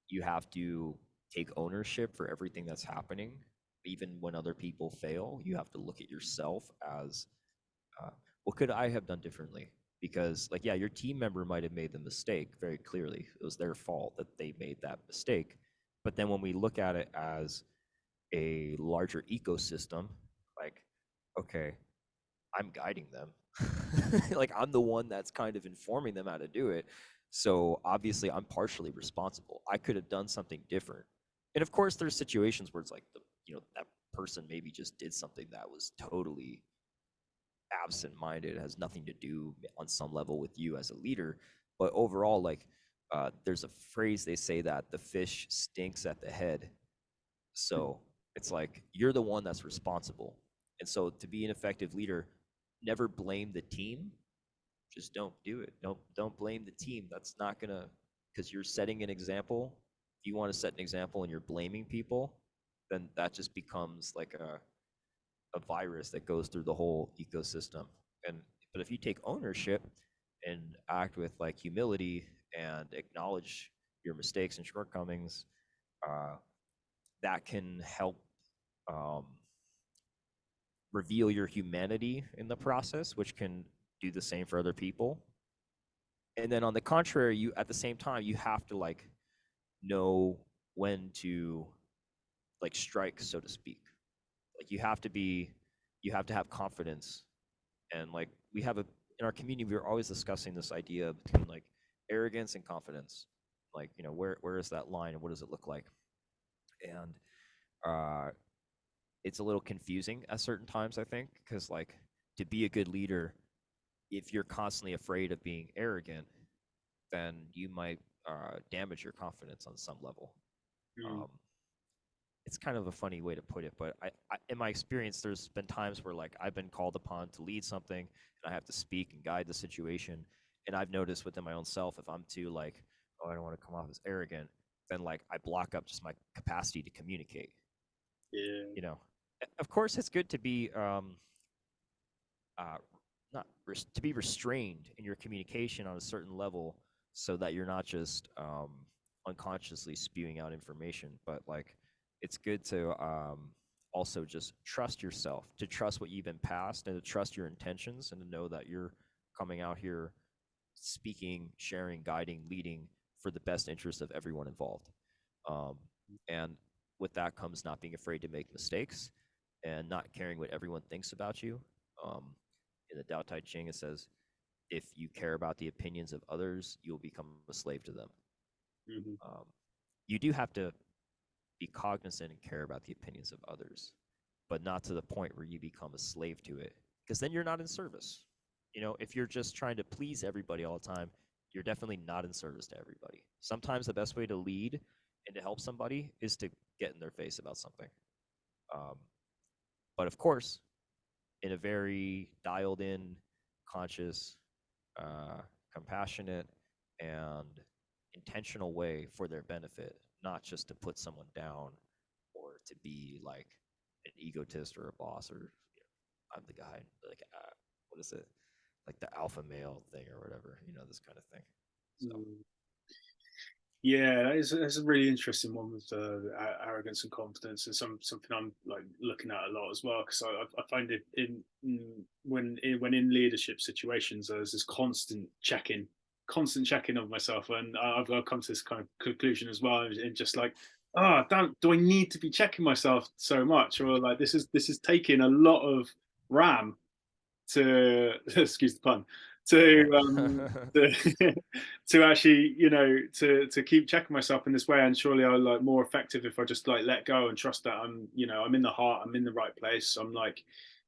You have to take ownership for everything that's happening, even when other people fail. You have to look at yourself as what could I have done differently? Because like yeah, your team member might have made the mistake very clearly. It was their fault that they made that mistake. But then when we look at it as a larger ecosystem, like okay, I'm guiding them. Like I'm the one that's kind of informing them how to do it. So obviously I'm partially responsible. I could have done something different. And of course there's situations where it's like that person maybe just did something that was totally absent-minded, has nothing to do on some level with you as a leader. But overall, like there's a phrase they say that the fish stinks at the head. So it's like you're the one that's responsible. And so to be an effective leader, never blame the team. Just don't do it. Don't blame the team. That's not gonna, because you're setting an example. If you want to set an example and you're blaming people, then that just becomes like a virus that goes through the whole ecosystem. And but if you take ownership and act with like humility and acknowledge your mistakes and shortcomings, uh, that can help um, reveal your humanity in the process, which can do the same for other people. And then on the contrary, you at the same time you have to like know when to like strike, so to speak. Like you have to have confidence. And like we have in our community, we're always discussing this idea between like arrogance and confidence. Like where is that line and what does it look like? And it's a little confusing at certain times, I think, because like to be a good leader, if you're constantly afraid of being arrogant, then you might damage your confidence on some level. Mm. Um, it's kind of a funny way to put it, but in my experience, there's been times where like I've been called upon to lead something, and I have to speak and guide the situation. And I've noticed within my own self, if I'm too like, oh, I don't want to come off as arrogant, then like I block up just my capacity to communicate. Yeah. You know, of course, it's good to be uh, not to be restrained in your communication on a certain level, so that you're not just unconsciously spewing out information. But like, it's good to also just trust yourself, to trust what you've been past, and to trust your intentions, and to know that you're coming out here speaking, sharing, guiding, leading for the best interest of everyone involved. Um, and with that comes not being afraid to make mistakes and not caring what everyone thinks about you. Um, in the Tao Te Ching, it says, if you care about the opinions of others, you'll become a slave to them. Mm-hmm. You do have to be cognizant and care about the opinions of others, but not to the point where you become a slave to it, because then you're not in service. You know, if you're just trying to please everybody all the time, you're definitely not in service to everybody. Sometimes the best way to lead and to help somebody is to get in their face about something. Um, but of course, in a very dialed in, conscious, uh, compassionate, and intentional way for their benefit, not just to put someone down or to be like an egotist or a boss, or I'm the guy, like what is it, like the alpha male thing or whatever, this kind of thing. So Mm. Yeah, that's a really interesting one with arrogance and confidence, and something I'm like looking at a lot as well, because I find it when in leadership situations, there's this constant checking of myself, and I've come to this kind of conclusion as well, and just like, do I need to be checking myself so much, or like this is taking a lot of RAM to excuse the pun, to right. to, to actually, to keep checking myself in this way. And surely I'm like more effective if I just like let go and trust that I'm in the heart, I'm in the right place. I'm like,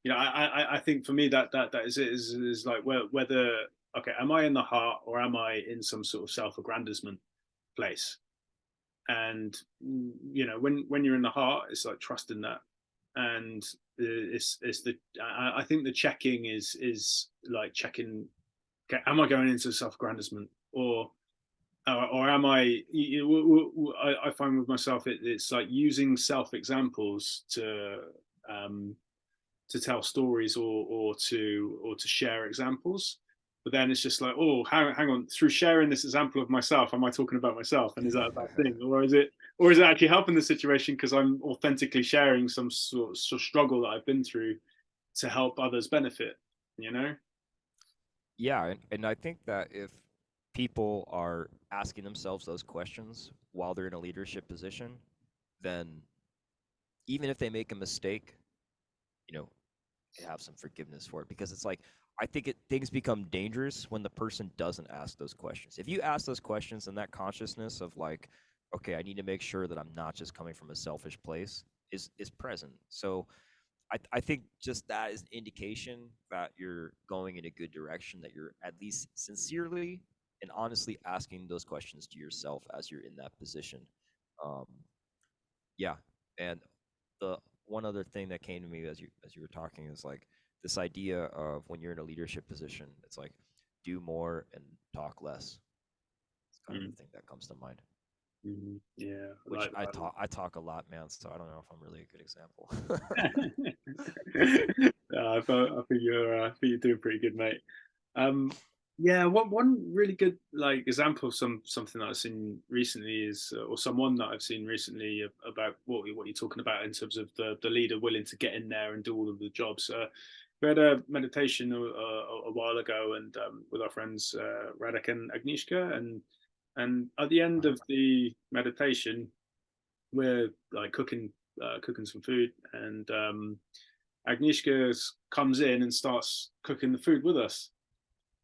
I think for me that is it, is like whether, okay, am I in the heart or am I in some sort of self-aggrandizement place? And when you're in the heart, it's like trusting that. And it's the I think the checking is like checking, okay, am I going into self-aggrandizement, or am I find with myself, it's like using self examples um to tell stories, or to share examples. But then it's just like, oh, hang on, through sharing this example of myself, am I talking about myself, and is that a bad thing, or is it actually helping the situation because I'm authentically sharing some sort of struggle that I've been through to help others benefit, you know? Yeah, and I think that if people are asking themselves those questions while they're in a leadership position, then even if they make a mistake, you know, have some forgiveness for it, because it's like, I think things become dangerous when the person doesn't ask those questions. If you ask those questions, and that consciousness of like, okay, I need to make sure that I'm not just coming from a selfish place is present. So I think just that is an indication that you're going in a good direction, that you're at least sincerely and honestly asking those questions to yourself as you're in that position. Um, yeah, and the one other thing that came to me as you were talking is like this idea of when you're in a leadership position, it's like do more and talk less. It's kind of Mm, the thing that comes to mind. yeah, Which like I talk a lot, man. So I don't know if I'm really a good example. I think you're doing pretty good, mate. Um, yeah, one really good like example of something that I've seen recently is, or someone that I've seen recently, about what you're talking about in terms of the leader willing to get in there and do all of the jobs. We had a meditation a while ago, and with our friends Radek and Agnieszka, and at the end Uh-huh. of the meditation, we're like cooking some food, and Agnieszka comes in and starts cooking the food with us.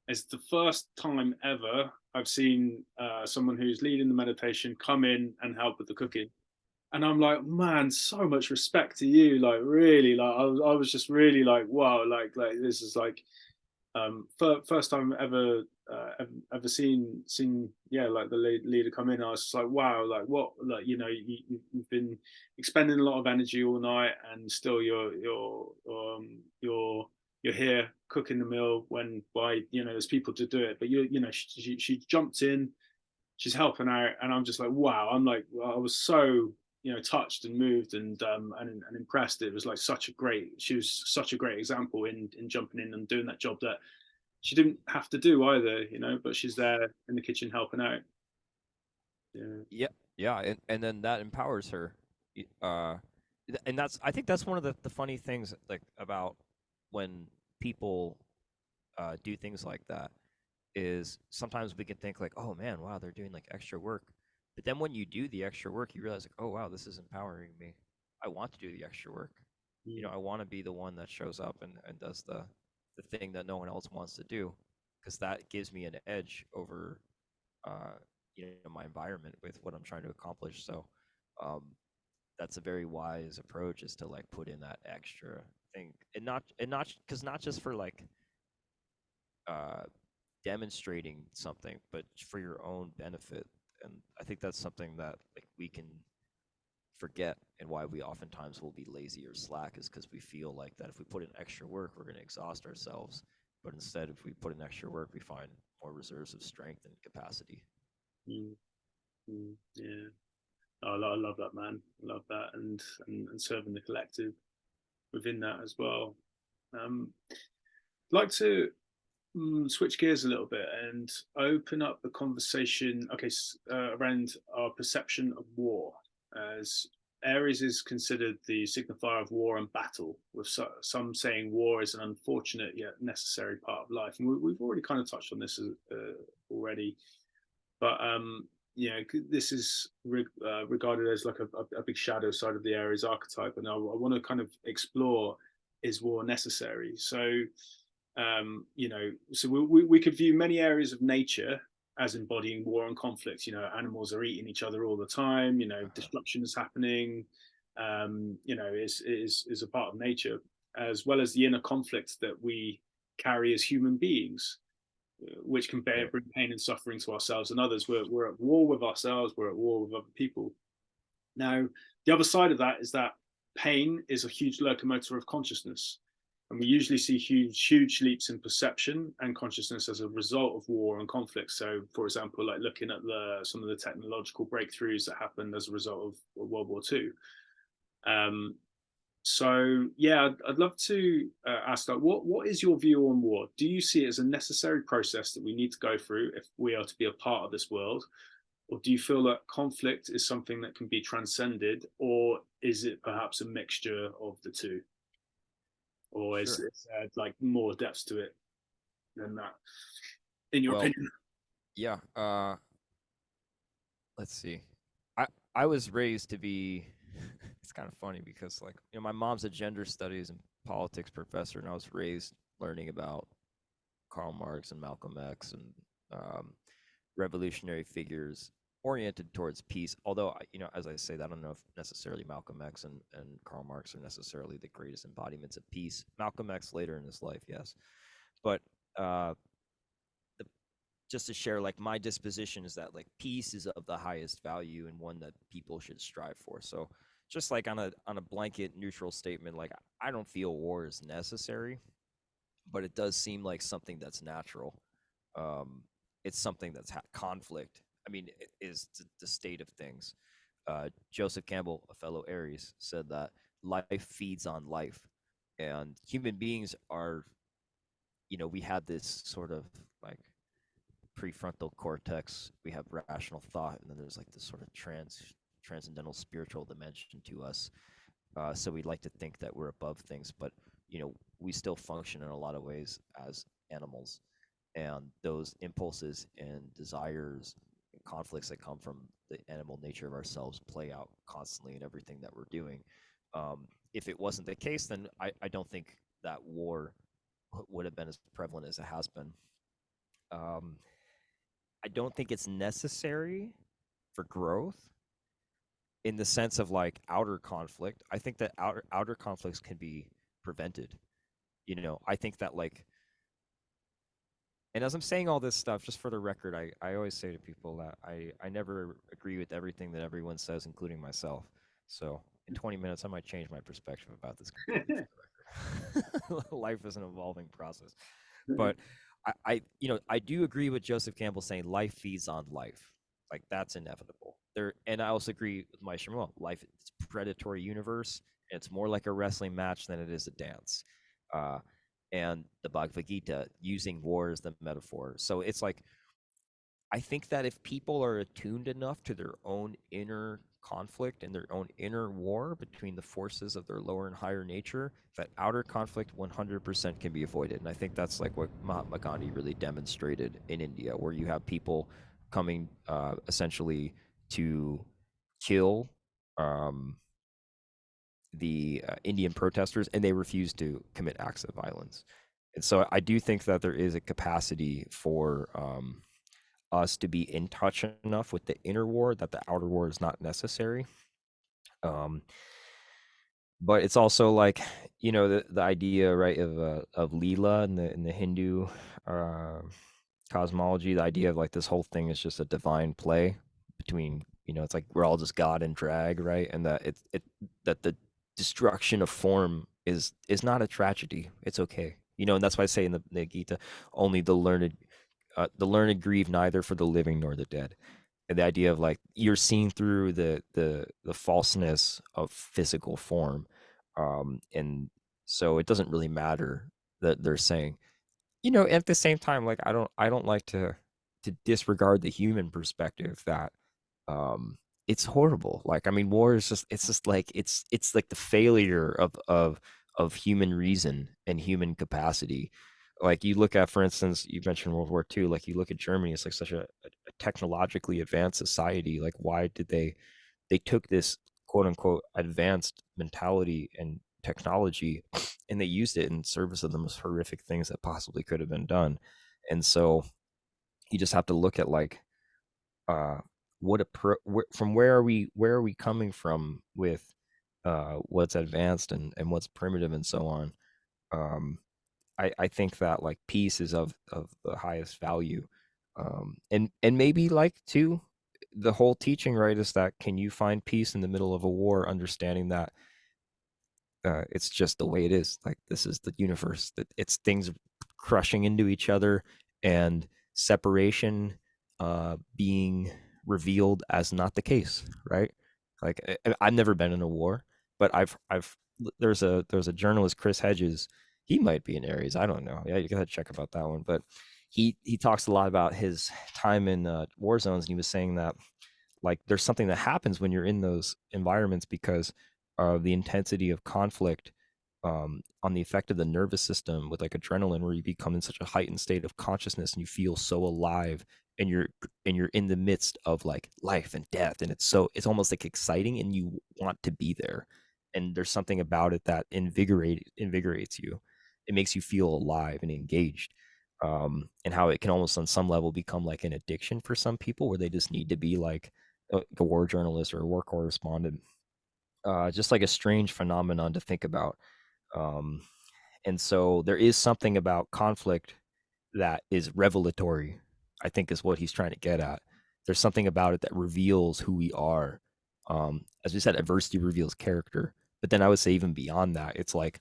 It's the first time ever I've seen someone who's leading the meditation come in and help with the cooking. And I'm like, man, so much respect to you. Like, really, like, I was just really like, wow, like this is like, First time ever seen like the leader come in. I was just like, wow, like what, like you've been expending a lot of energy all night, and still you're here cooking the meal when by there's people to do it, but she jumped in, she's helping out, and I'm just like, wow. I'm like, well, I was so touched and moved and impressed. It was like she was such a great example in jumping in and doing that job that she didn't have to do either, but she's there in the kitchen helping out. Yeah. Yeah, yeah, and then that empowers her. And that's I think that's one of the funny things like about when people do things like that is sometimes we can think like, oh man, wow, they're doing like extra work. But then when you do the extra work, you realize like, oh wow, this is empowering me. I want to do the extra work. Mm. I want to be the one that shows up and does the thing that no one else wants to do, because that gives me an edge over uh, my environment with what I'm trying to accomplish. So um, that's a very wise approach, is to like put in that extra thing, and not because not just for like uh, demonstrating something, but for your own benefit. And I think that's something that like we can forget, and why we oftentimes will be lazy or slack is because we feel like that if we put in extra work, we're going to exhaust ourselves. But instead, if we put in extra work, we find more reserves of strength and capacity. Mm. Mm. Yeah. I love that, man. I love that, and serving the collective within that as well. I'd like to switch gears a little bit and open up the conversation. Okay, around our perception of war, as Aries is considered the signifier of war and battle, with some saying war is an unfortunate yet necessary part of life. And we've already kind of touched on this already, but this is regarded as like a big shadow side of the Aries archetype, and I want to kind of explore, is war necessary? So we could view many areas of nature as embodying war and conflict. Animals are eating each other all the time. Uh-huh. Destruction is happening. Is a part of nature, as well as the inner conflict that we carry as human beings, which can Right. bring pain and suffering to ourselves and others. We're at war with ourselves. We're at war with other people. Now, the other side of that is that pain is a huge locomotor of consciousness. And we usually see huge leaps in perception and consciousness as a result of war and conflict. So, for example, like looking at some of the technological breakthroughs that happened as a result of World War II. So I'd love to ask, like, what is your view on war? Do you see it as a necessary process that we need to go through if we are to be a part of this world? Or do you feel that conflict is something that can be transcended, or is it perhaps a mixture of the two? Or is Sure. it like more depths to it than that, in your Well, opinion? yeah. Let's see. I I was raised to be. It's kind of funny because like my mom's a gender studies and politics professor, and I was raised learning about Karl Marx and Malcolm X and um, revolutionary figures oriented towards peace. Although, as I say that, I don't know if necessarily Malcolm X and Karl Marx are necessarily the greatest embodiments of peace. Malcolm X later in his life, yes. But uh, the, just to share, like my disposition is that like peace is of the highest value and one that people should strive for. So just like on a blanket neutral statement, like I don't feel war is necessary, but it does seem like something that's natural. It's something that's conflict. I mean, it is the state of things. Joseph Campbell, a fellow Aries, said that life feeds on life, and human beings are, we had this sort of like prefrontal cortex. We have rational thought, and then there's like this sort of transcendental spiritual dimension to us. So we like to think that we're above things, but we still function in a lot of ways as animals, and those impulses and desires and conflicts that come from the animal nature of ourselves play out constantly in everything that we're doing. If it wasn't the case, then I don't think that war would have been as prevalent as it has been. Um, I don't think it's necessary for growth in the sense of like outer conflict. I think that outer conflicts can be prevented. I think that like And as I'm saying all this stuff, just for the record, I always say to people that I never agree with everything that everyone says, including myself. So in 20 minutes, I might change my perspective about this completely, for the record. Life is an evolving process. But I do agree with Joseph Campbell saying life feeds on life. Like that's inevitable. And I also agree with my Shmuel. Life is a predatory universe, and it's more like a wrestling match than it is a dance. Uh, and the Bhagavad Gita using war as the metaphor. So it's like I think that if people are attuned enough to their own inner conflict and their own inner war between the forces of their lower and higher nature, that outer conflict 100% can be avoided. And I think that's like what Mahatma Gandhi really demonstrated in India, where you have people coming essentially to kill um, the Indian protesters, and they refuse to commit acts of violence. And so I do think that there is a capacity for us to be in touch enough with the inner war that the outer war is not necessary. Um, but it's also like the idea, right, of Leela in the Hindu uh, cosmology. The idea of like this whole thing is just a divine play between it's like we're all just God and drag, right? And that that the destruction of form is not a tragedy. It's okay, and that's why I say in the Gita, only the learned grieve neither for the living nor the dead. And the idea of like you're seeing through the falseness of physical form, and so it doesn't really matter that they're saying, at the same time, like I don't like to disregard the human perspective that um it's horrible. Like I mean, war is just like it's like the failure of human reason and human capacity. Like you look at, for instance, you mentioned World War II, like you look at Germany, it's like such a technologically advanced society. Like why did they took this quote unquote advanced mentality and technology and they used it in service of the most horrific things that possibly could have been done. And so you just have to look at like uh from where are we coming from with what's advanced and what's primitive and so on. um I think that like peace is of the highest value. And maybe like too, the whole teaching, right, is that can you find peace in the middle of a war, understanding that it's just the way it is. Like this is the universe. That it's things crushing into each other and separation being revealed as not the case, right? Like I've never been in a war, but I've there's a journalist, Chris Hedges. He might be in Aries. I don't know. Yeah, you gotta check about that one. But he talks a lot about his time in war zones, and he was saying that like there's something that happens when you're in those environments because of the intensity of conflict on the effect of the nervous system with like adrenaline, where you become in such a heightened state of consciousness and you feel so alive, and you're in the midst of like life and death, and it's almost like exciting and you want to be there. And there's something about it that invigorates you. It makes you feel alive and engaged. And how it can almost on some level become like an addiction for some people, where they just need to be like a war journalist or a war correspondent. Just like a strange phenomenon to think about. Um, and so there is something about conflict that is revelatory, I think is what he's trying to get at. There's something about it that reveals who we are. As we said, adversity reveals character. But then I would say even beyond that, it's like,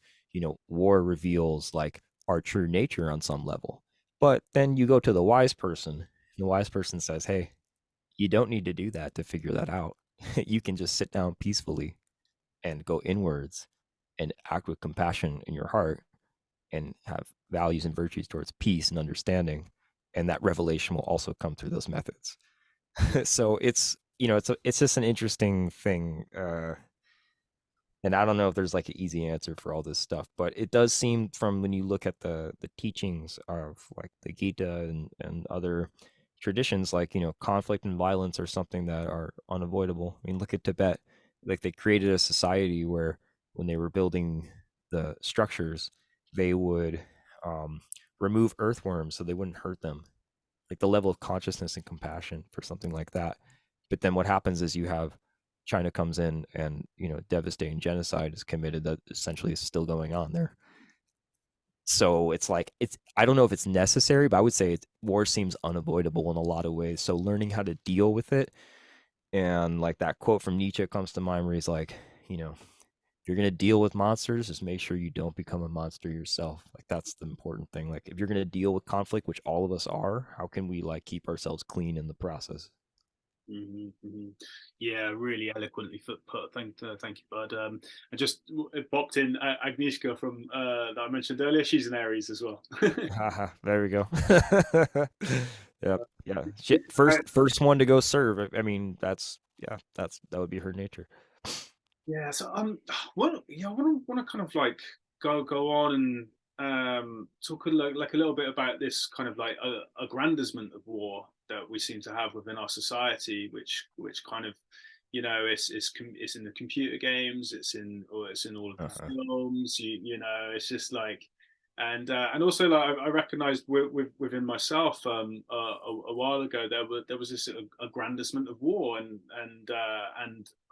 war reveals like our true nature on some level. But then you go to the wise person, and the wise person says, hey, you don't need to do that to figure that out. You can just sit down peacefully and go inwards and act with compassion in your heart and have values and virtues towards peace and understanding. And that revelation will also come through those methods. So it's just an interesting thing. And I don't know if there's like an easy answer for all this stuff, but it does seem from when you look at the teachings of like the Gita and other traditions, like conflict and violence are something that are unavoidable. I mean, look at Tibet. Like they created a society where when they were building the structures, they would um, remove earthworms so they wouldn't hurt them. Like the level of consciousness and compassion for something like that. But then what happens is you have China comes in and devastating genocide is committed that essentially is still going on there. So it's like I don't know if it's necessary, but I would say war seems unavoidable in a lot of ways. So learning how to deal with it, and like that quote from Nietzsche comes to mind where he's like, you know, if you're gonna deal with monsters, just make sure you don't become a monster yourself. Like that's the important thing. Like if you're gonna deal with conflict, which all of us are, how can we like keep ourselves clean in the process? Yeah, really eloquently put. Thank you, Bud. I just it popped in Agnieszka from that I mentioned earlier. She's an Aries as well. Haha, there we go. Yep, yeah. Shit, first one to go serve. I mean, that would be her nature. Yeah, so I want to kind of like go on and talk like a little bit about this kind of like aggrandizement of war that we seem to have within our society, which kind of, it's in the computer games, it's in all of the Uh-huh. films, it's just like, and also like I recognized within myself a while ago there was this aggrandizement of war, and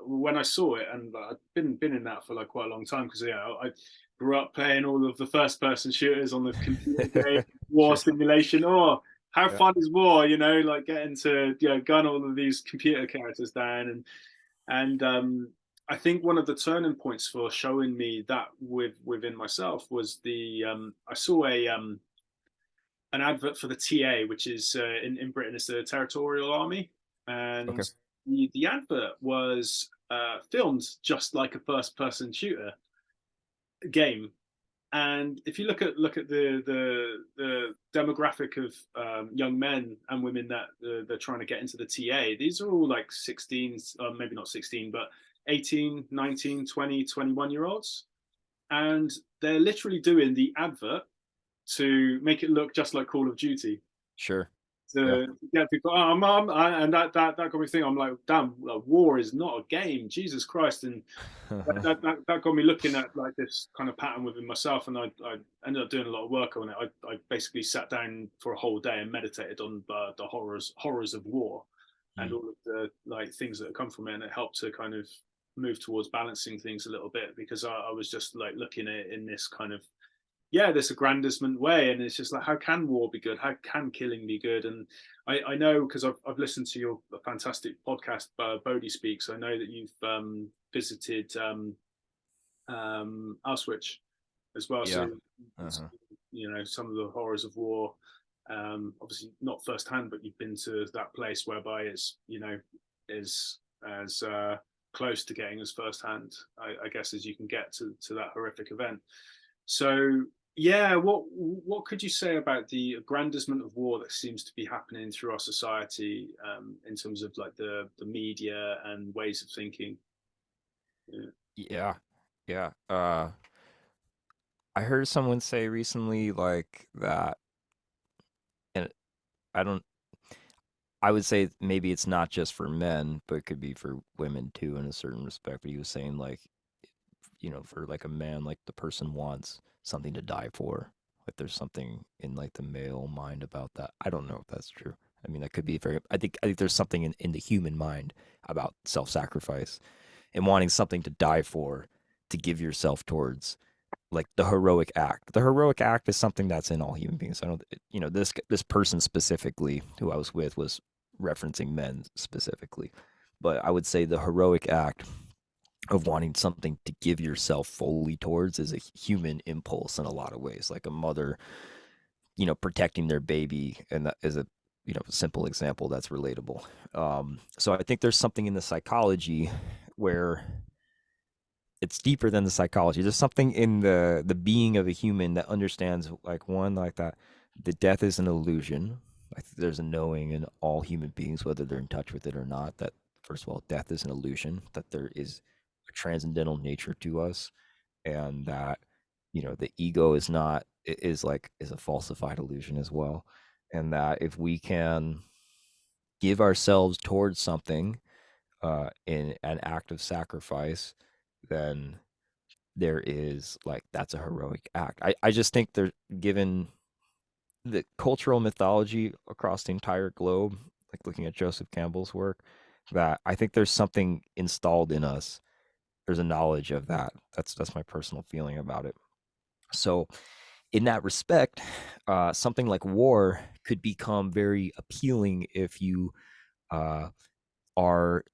when I saw it, and I've been in that for like quite a long time, because I grew up playing all of the first person shooters on the computer game, war Sure. simulation. Oh, how Yeah. fun is war? Like getting to gun all of these computer characters down, and I think one of the turning points for showing me that within myself was I saw an advert for the TA, which is in Britain, it's the Territorial Army, Okay. and the advert was filmed just like a first person shooter game. And if you look at the demographic of young men and women that they're trying to get into the TA, these are all like 16, maybe not 16, but 18, 19, 20, 21 year olds. And they're literally doing the advert to make it look just like Call of Duty, Sure. Yeah. to get people, oh, mom, and that got me thinking. I'm like, damn, like, war is not a game, Jesus Christ. And that got me looking at like this kind of pattern within myself, and I ended up doing a lot of work on it. I basically sat down for a whole day and meditated on the horrors of war, and Mm. all of the like things that have come from it, and it helped to kind of move towards balancing things a little bit, because I was just like looking at it in this kind of, this aggrandizement way, and it's just like, how can war be good, how can killing be good? And I know, because I've listened to your fantastic podcast, Bodhi Speaks. I know that you've visited Auschwitz as well, so Yeah. Uh-huh. some of the horrors of war, obviously not firsthand, but you've been to that place whereby it's, is as close to getting as firsthand, I guess, as you can get to that horrific event. So yeah, what could you say about the aggrandizement of war that seems to be happening through our society, in terms of like the media and ways of thinking? Yeah. Yeah. Yeah. I heard someone say recently like that, and I don't I would say maybe it's not just for men, but it could be for women too in a certain respect. But he was saying like, for like a man, like the person wants something to die for. Like there's something in like the male mind about that. I don't know if that's true. I mean, that could be very. I think there's something in the human mind about self-sacrifice and wanting something to die for, to give yourself towards like the heroic act. The heroic act is something that's in all human beings. I don't, this person specifically who I was with was referencing men specifically, but I would say the heroic act of wanting something to give yourself fully towards is a human impulse in a lot of ways. Like a mother, protecting their baby, and that is a simple example that's relatable. So I think there's something in the psychology where it's deeper than the psychology. There's something in the being of a human that understands like one like that the death is an illusion. I think there's a knowing in all human beings, whether they're in touch with it or not, that first of all, death is an illusion, that there is a transcendental nature to us, and that the ego is not is a falsified illusion as well. And that if we can give ourselves towards something in an act of sacrifice, then there is like that's a heroic act. I just think they're given the cultural mythology across the entire globe, like looking at Joseph Campbell's work, that I think there's something installed in us. There's a knowledge of that. That's my personal feeling about it. So in that respect, something like war could become very appealing if you uh, are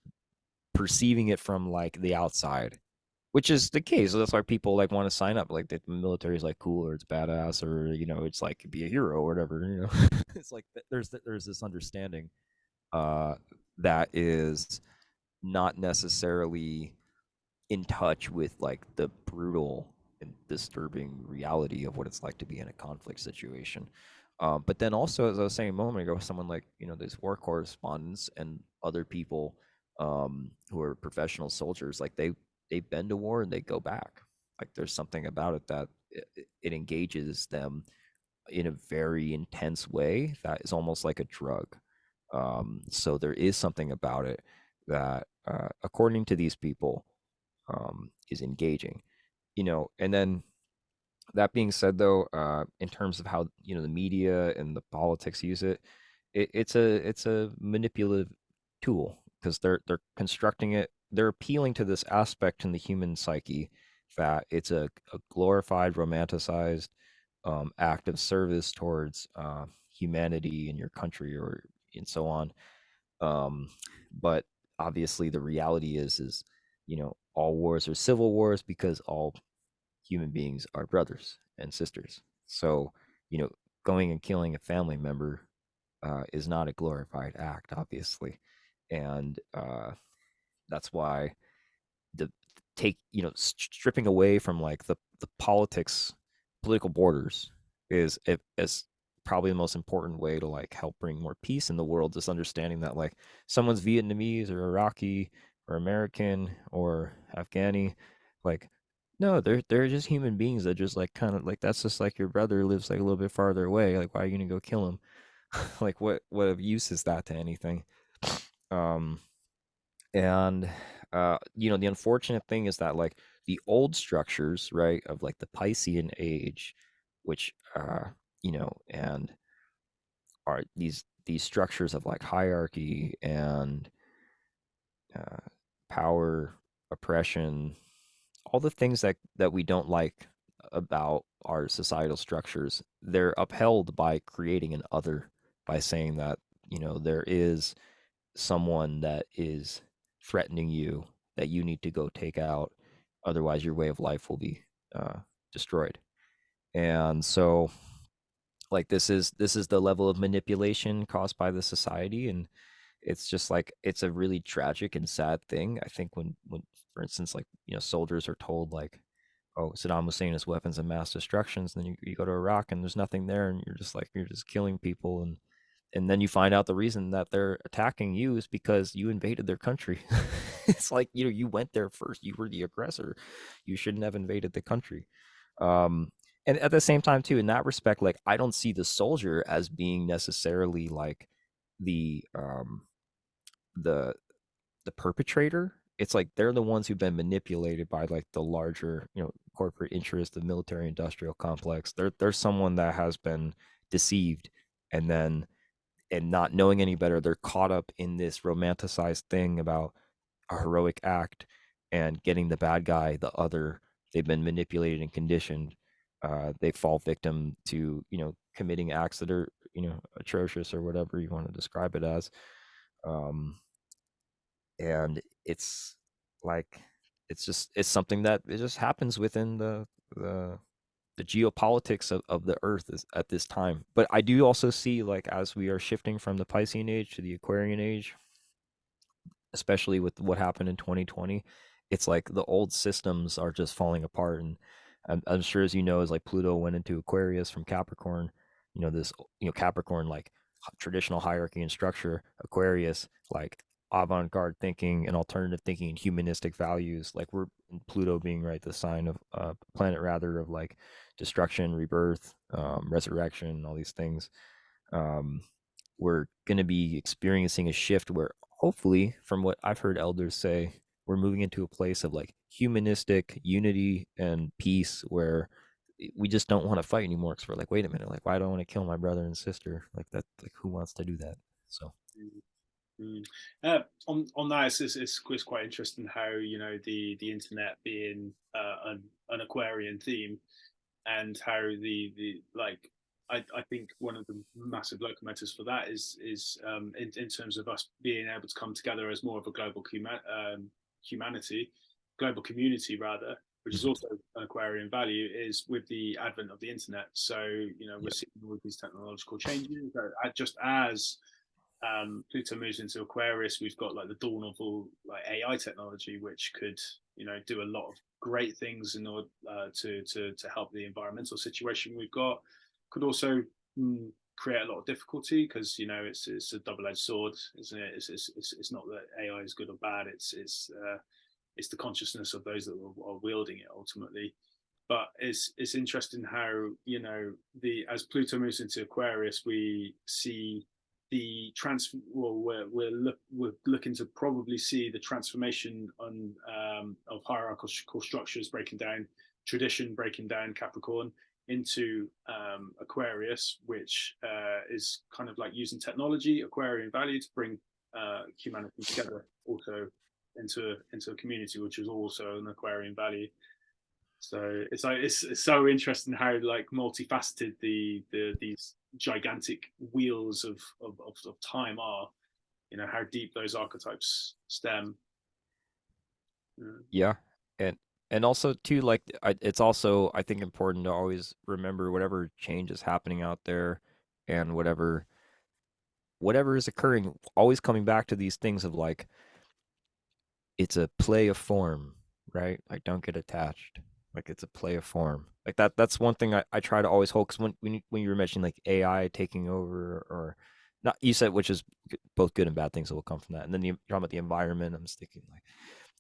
perceiving it from like the outside, which is the case. So that's why people like want to sign up. Like the military is like cool, or it's badass, or it's like be a hero or whatever. It's like there's this understanding uh, that is not necessarily in touch with like the brutal and disturbing reality of what it's like to be in a conflict situation. But then also, as I was saying a moment ago, someone like these war correspondents and other people who are professional soldiers, like they've been to war and they go back. Like there's something about it that it engages them in a very intense way that is almost like a drug. So there is something about it that, according to these people, is engaging. And then that being said, though, in terms of how the media and the politics use it, it's a manipulative tool because they're constructing it. They're appealing to this aspect in the human psyche that it's a glorified, romanticized act of service towards humanity in your country or and so on. Um, but obviously, the reality is all wars are civil wars because all human beings are brothers and sisters. So you know, going and killing a family member is not a glorified act, obviously, and that's why the stripping away from like the political borders is probably the most important way to like help bring more peace in the world. This understanding that like someone's Vietnamese or Iraqi or American or Afghani, like no, they're just human beings that just like kind of like that's just like your brother lives like a little bit farther away. Like why are you gonna go kill him? Like what use is that to anything? Um, and the unfortunate thing is that like the old structures, right, of like the Piscean age, which and are these structures of like hierarchy and uh, power, oppression, all the things that we don't like about our societal structures, they're upheld by creating an other, by saying that there is someone that is threatening you that you need to go take out, otherwise your way of life will be uh, destroyed. And so like this is the level of manipulation caused by the society, and it's just like it's a really tragic and sad thing. I think when for instance like soldiers are told like, oh, Saddam Hussein has weapons of mass destructions, and then you go to Iraq and there's nothing there, and you're just killing people, and then you find out the reason that they're attacking you is because you invaded their country. It's like you went there first, you were the aggressor, you shouldn't have invaded the country. um and at the same time too, in that respect, like I don't see the soldier as being necessarily like the the the perpetrator. It's like they're the ones who've been manipulated by like the larger corporate interest, the military industrial complex. They're someone that has been deceived, and then and not knowing any better, they're caught up in this romanticized thing about a heroic act and getting the bad guy, the other. They've been manipulated and conditioned. They fall victim to committing acts that are atrocious or whatever you want to describe it as. Um, and it's like it's something that it just happens within the the geopolitics of the earth is at this time. But I do also see like as we are shifting from the Piscean age to the Aquarian age, especially with what happened in 2020, it's like the old systems are just falling apart. And I'm sure, as as like Pluto went into Aquarius from Capricorn, this Capricorn like traditional hierarchy and structure, Aquarius like avant-garde thinking and alternative thinking and humanistic values. Like we're Pluto being right the sign of planet rather of like destruction, rebirth, resurrection, all these things. um, we're going to be experiencing a shift where hopefully, from what I've heard elders say, we're moving into a place of like humanistic unity and peace where we just don't want to fight anymore because we're like, wait a minute, like why do I want to kill my brother and sister? Like that, like who wants to do that? So Mm. On that, it's quite interesting how the internet being an Aquarian theme, and how the like I think one of the massive locomotors for that is in terms of us being able to come together as more of a global humanity, global community rather, which is Mhm. also an Aquarian value, is with the advent of the internet. So we're Yep. seeing all these technological changes. Just as Pluto moves into Aquarius, we've got like the dawn of all like AI technology, which could do a lot of great things in order to help the environmental situation we've got. Could also create a lot of difficulty because it's a double-edged sword, isn't it? It's not that AI is good or bad. It's the consciousness of those that are wielding it ultimately. But it's interesting how the as Pluto moves into Aquarius, we see the well, we're looking to probably see the transformation of hierarchical structures breaking down, tradition breaking down Capricorn into Aquarius, which is kind of like using technology, Aquarian value, to bring humanity together, also into a community, which is also an Aquarian value. So it's like it's so interesting how like multifaceted these gigantic wheels of time are. How deep those archetypes stem. Mm. Yeah, and also too, like it's also I think important to always remember whatever change is happening out there, and whatever is occurring, always coming back to these things of like it's a play of form, right? Like don't get attached. Like it's a play of form. Like that's one thing I try to always hold because when you were mentioning like AI taking over or not, you said which is both good and bad things that will come from that. And then you're talking about the environment. I'm just thinking like,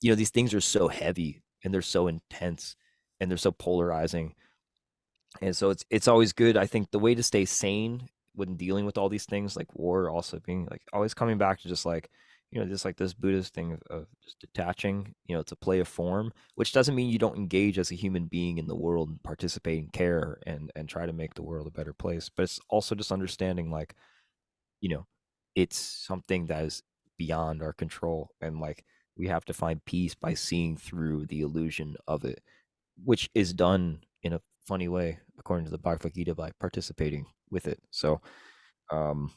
these things are so heavy and they're so intense and they're so polarizing. And so it's always good. I think the way to stay sane when dealing with all these things, like war, also being like always coming back to just like, just like this Buddhist thing of just detaching, it's a play of form, which doesn't mean you don't engage as a human being in the world and participate and care and try to make the world a better place. But it's also just understanding like, you know, it's something that is beyond our control. And like we have to find peace by seeing through the illusion of it, which is done in a funny way, according to the Bhagavad Gita, by participating with it. So, um,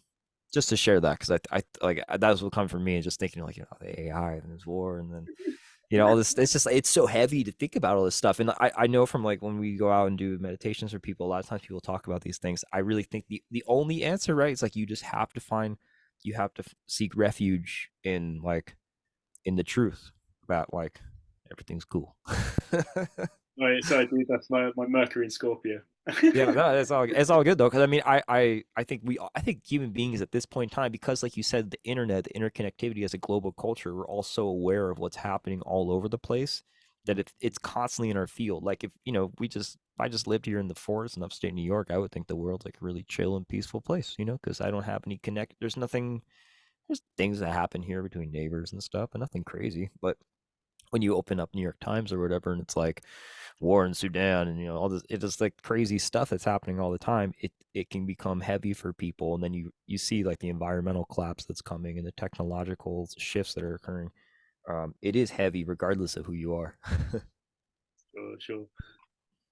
just to share that, because I like that was what come from me, and just thinking like the AI and this war, and then all this. It's just it's so heavy to think about all this stuff, and I know from like when we go out and do meditations for people, a lot of times people talk about these things. I really think the only answer, right, is like you just have to seek refuge in like in the truth about like everything's cool. Right, sorry, dude, that's my Mercury in Scorpio. Yeah, no, it's all good though, because I mean, I think human beings at this point in time, because like you said, the internet, the interconnectivity as a global culture, we're all so aware of what's happening all over the place that it's constantly in our field. Like if if I just lived here in the forest in upstate New York, I would think the world's like a really chill and peaceful place, because I don't have any connect. There's nothing. There's things that happen here between neighbors and stuff, but nothing crazy. But when you open up New York Times or whatever, and it's like war in Sudan and all this, it's just like crazy stuff that's happening all the time. It can become heavy for people, and then you see like the environmental collapse that's coming and the technological shifts that are occurring. It is heavy regardless of who you are. Sure, sure.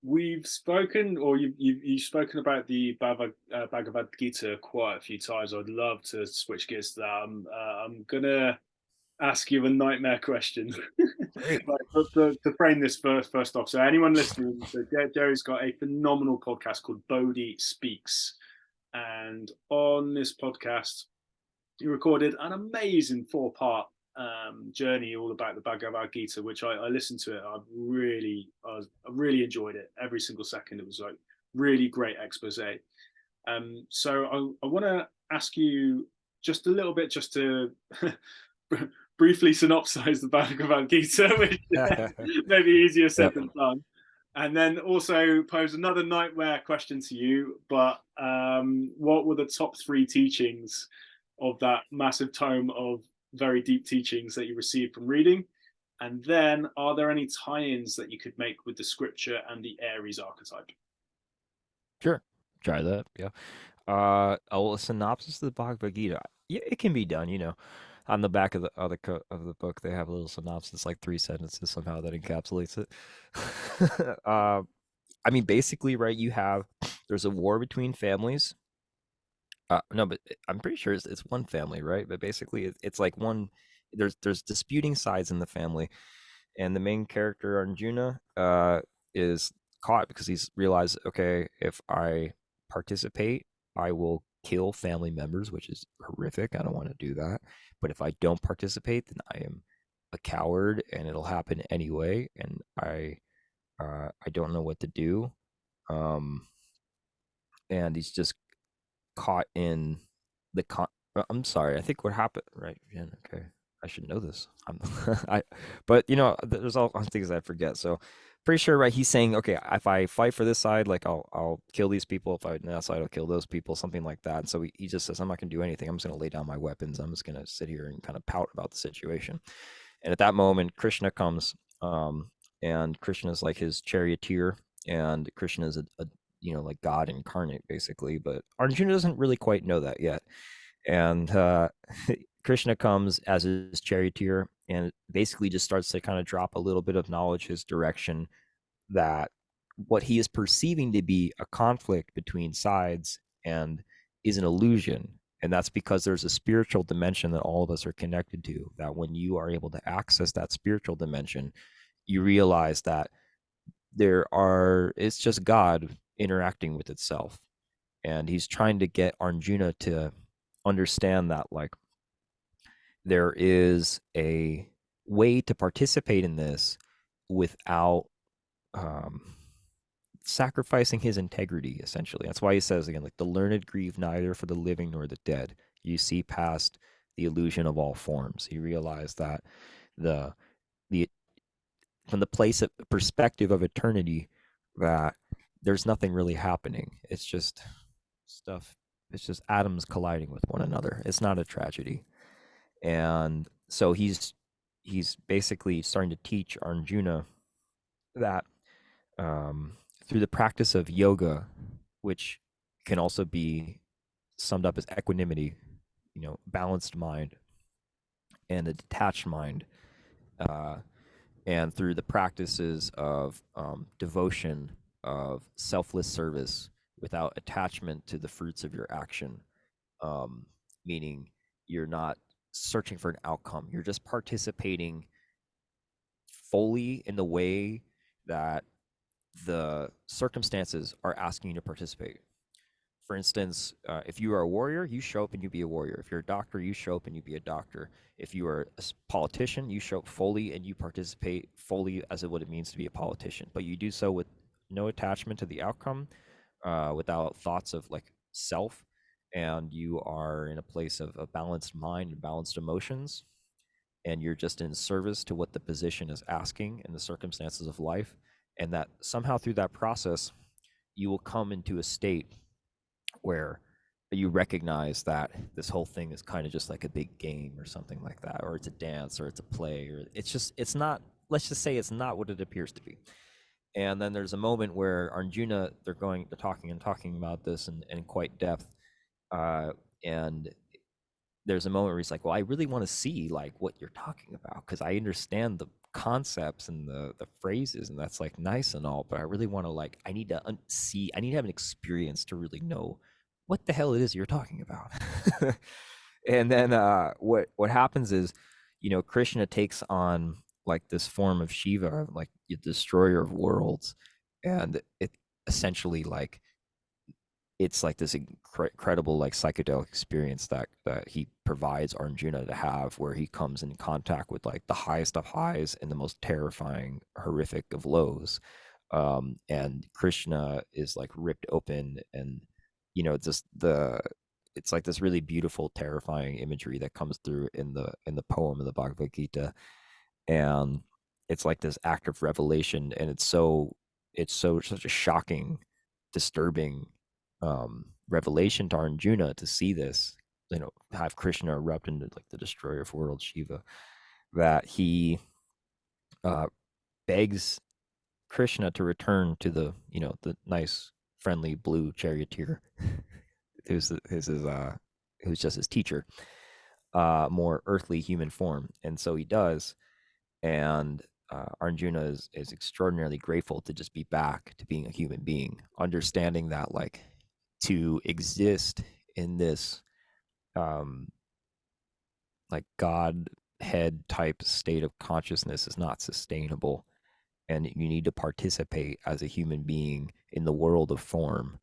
We've spoken, or you've spoken about the Bhagavad Gita quite a few times. I'd love to switch gears to that. I'm gonna ask you a nightmare question. Great. Like, to frame this first off, so anyone listening, so Jerry's got a phenomenal podcast called Bodhi Speaks, and on this podcast, he recorded an amazing four-part journey all about the Bhagavad Gita, which I listened to it. I really enjoyed it every single second. It was like really great expose. So I want to ask you just a little bit, just to briefly synopsize the Bhagavad Gita, which may be easier said Yep. than done. And then also pose another nightmare question to you. But what were the top three teachings of that massive tome of very deep teachings that you received from reading? And then, are there any tie-ins that you could make with the scripture and the Aries archetype? Sure. Try that. Yeah. A synopsis of the Bhagavad Gita. Yeah, it can be done. On the back of the book, they have a little synopsis, like 3 sentences somehow that encapsulates it. I mean, basically, right? There's a war between families. No, but I'm pretty sure it's one family, right? But basically, it's like one. There's disputing sides in the family, and the main character Arjuna is caught because he's realized, okay, if I participate, I will kill family members, which is horrific. I don't want to do that. But if I don't participate, then I am a coward, and it'll happen anyway. And I don't know what to do. Um, and he's just caught in the I'm sorry. I think what happened, right? Yeah, okay. I should know this. I, but there's all things I forget. So pretty sure, right? He's saying, okay, if I fight for this side, like I'll kill these people. If I fight on that side, I'll kill those people, something like that. And so he just says, I'm not gonna do anything. I'm just gonna lay down my weapons. I'm just gonna sit here and kind of pout about the situation. And at that moment, Krishna comes, and Krishna is like his charioteer, and Krishna is a like God incarnate, basically. But Arjuna doesn't really quite know that yet. And Krishna comes as his charioteer and basically just starts to kind of drop a little bit of knowledge his direction, that what he is perceiving to be a conflict between sides and is an illusion. And that's because there's a spiritual dimension that all of us are connected to, that when you are able to access that spiritual dimension, you realize that it's just God interacting with itself. And he's trying to get Arjuna to understand that, like, there is a way to participate in this without sacrificing his integrity, essentially. That's why he says, again, like, the learned grieve neither for the living nor the dead. You see past the illusion of all forms. You realize that the the from the place of perspective of eternity, that there's nothing really happening. It's just stuff. It's just atoms colliding with one another. It's not a tragedy. And so he's basically starting to teach Arjuna that, through the practice of yoga, which can also be summed up as equanimity, balanced mind and a detached mind, uh, and through the practices of devotion, of selfless service without attachment to the fruits of your action, um, meaning you're not searching for an outcome, you're just participating fully in the way that the circumstances are asking you to participate. For instance, if you are a warrior, you show up and you be a warrior. If you're a doctor, you show up and you be a doctor. If you are a politician, you show up fully and you participate fully as what it means to be a politician. But you do so with no attachment to the outcome, without thoughts of like self, and you are in a place of a balanced mind and balanced emotions, and you're just in service to what the position is asking in the circumstances of life. And that somehow through that process, you will come into a state where you recognize that this whole thing is kind of just like a big game or something like that, or it's a dance, or it's a play, or it's not, let's just say it's not what it appears to be. And then there's a moment where Arjuna, they're talking about this in quite depth. And there's a moment where he's like, well, I really want to see like what you're talking about, because I understand the concepts and the phrases, and that's like nice and all, but I really want to, like, I need to see, I need to have an experience to really know what the hell it is you're talking about. And then what happens is, Krishna takes on like this form of Shiva, like the destroyer of worlds, and it essentially, like, it's like this incredible like psychedelic experience that he provides Arjuna to have, where he comes in contact with like the highest of highs and the most terrifying, horrific of lows. And Krishna is like ripped open, and just it's like this really beautiful, terrifying imagery that comes through in the poem of the Bhagavad Gita. And it's like this act of revelation, and it's such a shocking, disturbing revelation to Arjuna to see this, have Krishna erupt into like the destroyer of worlds, Shiva, that he begs Krishna to return to the nice, friendly blue charioteer who's just his teacher, more earthly human form. And so he does. And Arjuna is extraordinarily grateful to just be back to being a human being, understanding that like to exist in this um, like Godhead type state of consciousness is not sustainable, and you need to participate as a human being in the world of form,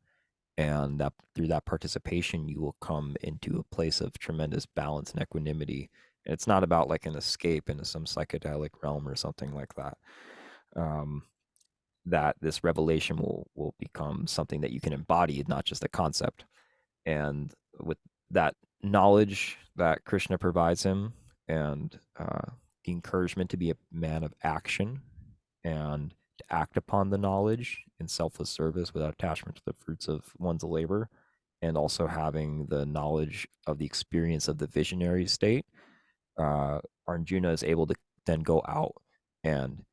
and that through that participation you will come into a place of tremendous balance and equanimity. And it's not about like an escape into some psychedelic realm or something like that. um, that this revelation will become something that you can embody, not just a concept. And with that knowledge that Krishna provides him, and the encouragement to be a man of action and to act upon the knowledge in selfless service without attachment to the fruits of one's labor, and also having the knowledge of the experience of the visionary state, Arjuna is able to then go out and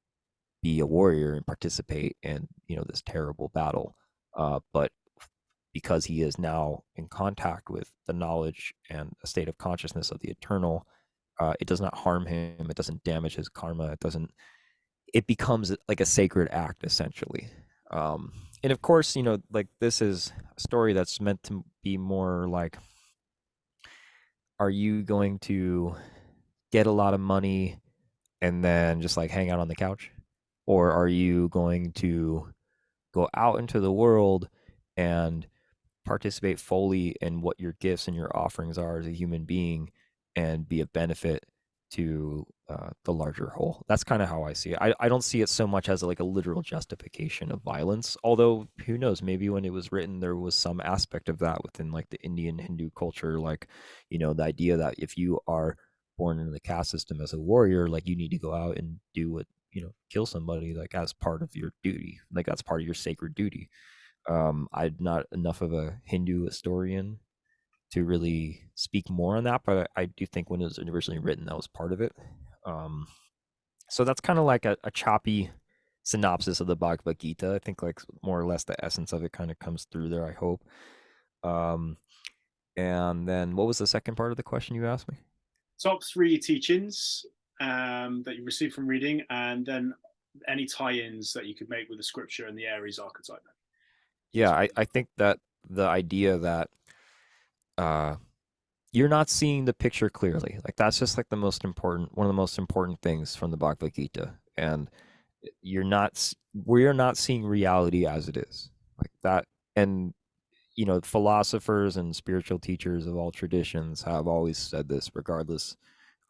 be a warrior and participate in this terrible battle. But because he is now in contact with the knowledge and a state of consciousness of the eternal, it does not harm him. It doesn't damage his karma. It doesn't. It becomes like a sacred act essentially. And of course, like this is a story that's meant to be more like, are you going to get a lot of money and then just like hang out on the couch? Or are you going to go out into the world and participate fully in what your gifts and your offerings are as a human being and be a benefit to the larger whole? That's kind of how I see it. I don't see it so much as like a literal justification of violence, although who knows, maybe when it was written there was some aspect of that within like the Indian Hindu culture, like the idea that if you are born into the caste system as a warrior, like you need to go out and do what, kill somebody, like as part of your duty, like that's part of your sacred duty. I'm not enough of a Hindu historian to really speak more on that, but I do think when it was originally written, that was part of it. Um, so that's kind of like a choppy synopsis of the Bhagavad Gita. I think like more or less the essence of it kind of comes through there, I hope. Um, and then what was the second part of the question you asked me? Top three teachings that you received from reading, and then any tie-ins that you could make with the scripture and the Aries archetype. Yeah, I think that the idea that uh, you're not seeing the picture clearly, like that's just like one of the most important things from the Bhagavad Gita. And we're not seeing reality as it is, like that. And philosophers and spiritual teachers of all traditions have always said this, regardless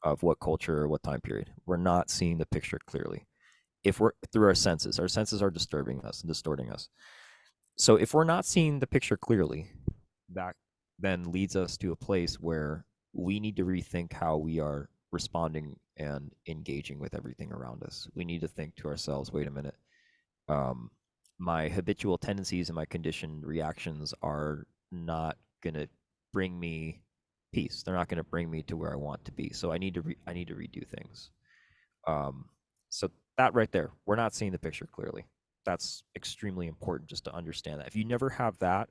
of what culture or what time period. We're not seeing the picture clearly. If we're through our senses are disturbing us and distorting us. So if we're not seeing the picture clearly, that then leads us to a place where we need to rethink how we are responding and engaging with everything around us. We need to think to ourselves, wait a minute, um, my habitual tendencies and my conditioned reactions are not going to bring me peace. They're not going to bring me to where I want to be. So I need to redo things. Um, so that right there, we're not seeing the picture clearly. That's extremely important just to understand that. If you never have that,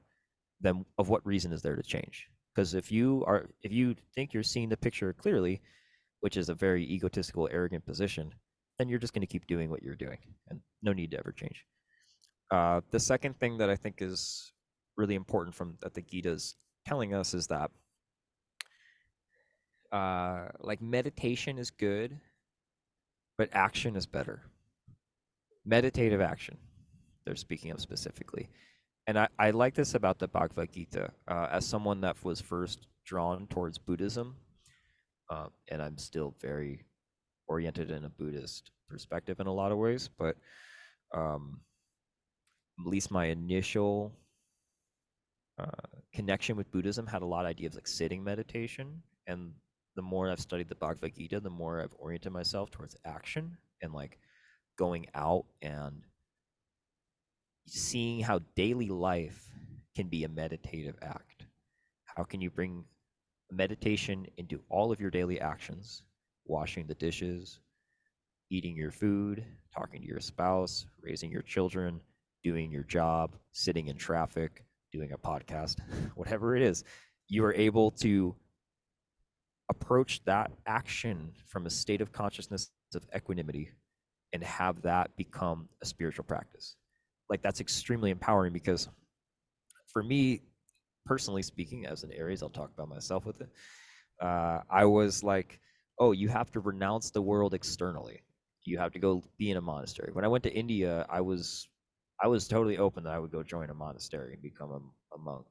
then of what reason is there to change? Because if you think you're seeing the picture clearly, which is a very egotistical, arrogant position, then you're just going to keep doing what you're doing, and no need to ever change. The second thing that I think is really important from that the Gita is telling us is that like meditation is good, but action is better. Meditative action, they're speaking of specifically. And I like this about the Bhagavad Gita. As someone that was first drawn towards Buddhism, and I'm still very oriented in a Buddhist perspective in a lot of ways, but um, at least my initial connection with Buddhism had a lot of ideas like sitting meditation. And the more I've studied the Bhagavad Gita, the more I've oriented myself towards action and like going out and seeing how daily life can be a meditative act. How can you bring meditation into all of your daily actions? Washing the dishes, eating your food, talking to your spouse, raising your children, doing your job, sitting in traffic, doing a podcast, whatever it is, you are able to approach that action from a state of consciousness of equanimity and have that become a spiritual practice. Like that's extremely empowering because for me, personally speaking, as an Aries, I'll talk about myself with it. I was like, oh, you have to renounce the world externally. You have to go be in a monastery. When I went to India, I was totally open that I would go join a monastery and become a monk.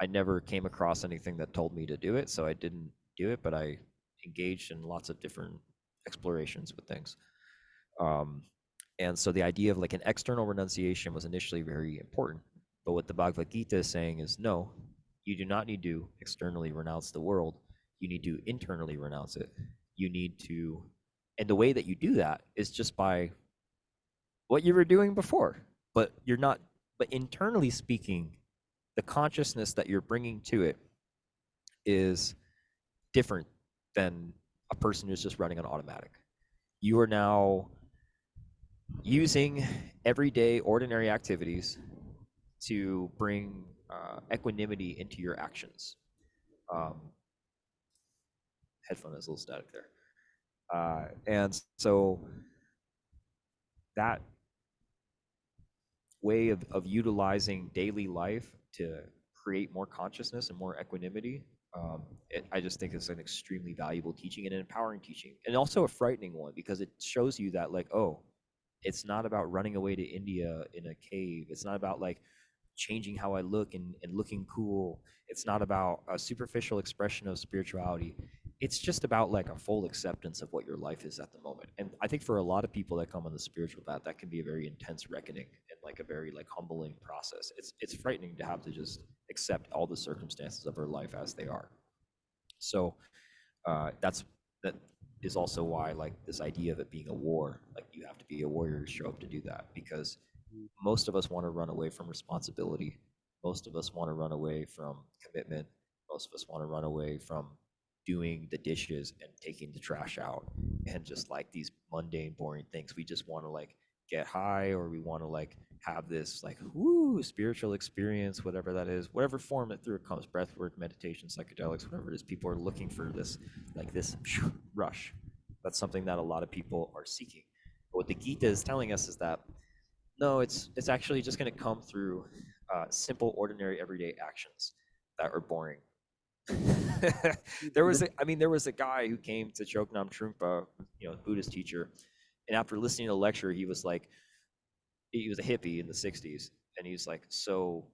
I never came across anything that told me to do it, so I didn't do it, but I engaged in lots of different explorations with things. Um, and so the idea of like an external renunciation was initially very important. But what the Bhagavad Gita is saying is no, you do not need to externally renounce the world. You need to internally renounce it. You need to, and the way that you do that is just by what you were doing before. But you're not, but internally speaking, the consciousness that you're bringing to it is different than a person who's just running on automatic. You are now using everyday ordinary activities to bring equanimity into your actions. Um, Headphone is a little static there. And so that way of utilizing daily life to create more consciousness and more equanimity, I just think it's an extremely valuable teaching and an empowering teaching, and also a frightening one because it shows you that like, oh, it's not about running away to India in a cave. It's not about like changing how I look and looking cool. It's not about a superficial expression of spirituality. It's just about like a full acceptance of what your life is at the moment. And I think for a lot of people that come on the spiritual path, that can be a very intense reckoning and like a very like humbling process. It's frightening to have to just accept all the circumstances of our life as they are. So that is also why like this idea of it being a war, like you have to be a warrior to show up to do that, because most of us want to run away from responsibility. Most of us want to run away from commitment. Most of us want to run away from doing the dishes and taking the trash out and just like these mundane, boring things. We just want to like get high, or we want to like have this like woo spiritual experience, whatever that is, whatever form that through it comes, breath work, meditation, psychedelics, whatever it is. People are looking for this like this rush. That's something that a lot of people are seeking. But what the Gita is telling us is that no, it's actually just going to come through simple, ordinary, everyday actions that are boring. There was a guy who came to Chognam Trungpa, Buddhist teacher, and after listening to the lecture, he was like, he was a hippie in the '60s, and he's like, so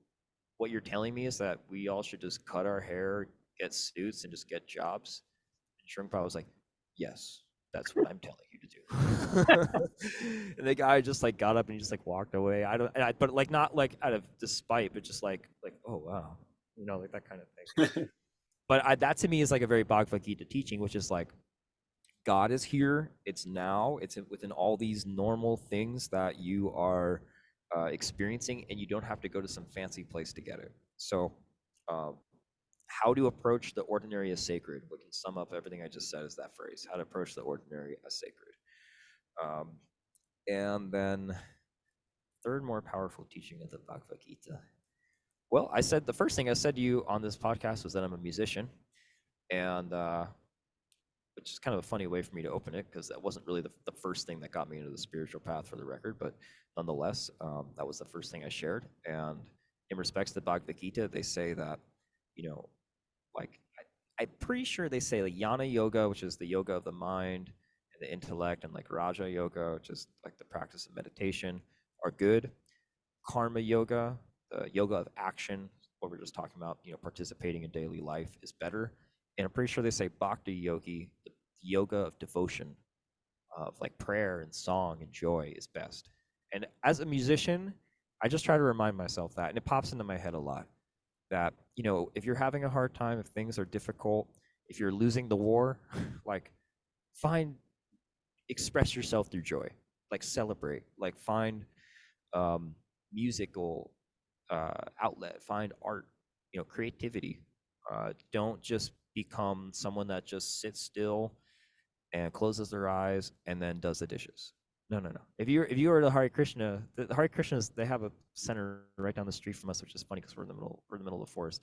what you're telling me is that we all should just cut our hair, get suits, and just get jobs? And Trungpa was like, yes, that's what I'm telling you to do. And the guy just like got up and he just like walked away. But like not like out of despite, but just like oh wow, like that kind of thing. But that to me is like a very Bhagavad Gita teaching, which is like God is here. It's now. It's within all these normal things that you are experiencing, and you don't have to go to some fancy place to get it. So, um, how to approach the ordinary as sacred? We can sum up everything I just said as that phrase: how to approach the ordinary as sacred. Um, and then, third more powerful teaching of the Bhagavad Gita. Well, I said the first thing I said to you on this podcast was that I'm a musician, and which is kind of a funny way for me to open it because that wasn't really the first thing that got me into the spiritual path, for the record, but nonetheless, that was the first thing I shared. And in respects to the Bhagavad Gita, they say that, like I'm pretty sure they say like Jnana Yoga, which is the yoga of the mind and the intellect, and like Raja Yoga, which is like the practice of meditation, are good. Karma Yoga, the yoga of action, what we're just talking about, participating in daily life, is better. And I'm pretty sure they say Bhakti Yogi, the yoga of devotion, of like prayer and song and joy, is best. And as a musician, I just try to remind myself that, and it pops into my head a lot, that if you're having a hard time, if things are difficult, if you're losing the war, like express yourself through joy, like celebrate, like find musical outlet, find art, creativity. Don't just become someone that just sits still and closes their eyes and then does the dishes. No. If you are the Hare Krishna, the Hare Krishnas, they have a center right down the street from us, which is funny because we're in the middle of the forest.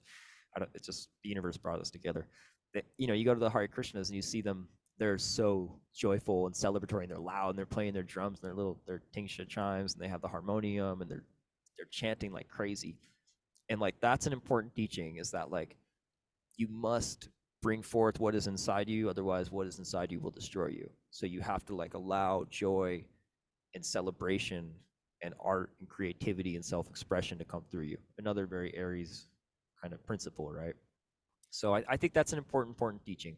It's just the universe brought us together. You go to the Hare Krishnas and you see them they're so joyful and celebratory, and they're loud, and they're playing their drums and their tingsha chimes, and they have the harmonium, and they're chanting like crazy. And like that's an important teaching, is that like you must bring forth what is inside you, otherwise what is inside you will destroy you. So you have to like allow joy and celebration and art and creativity and self-expression to come through you. Another very Aries kind of principle, right? So I think that's an important teaching,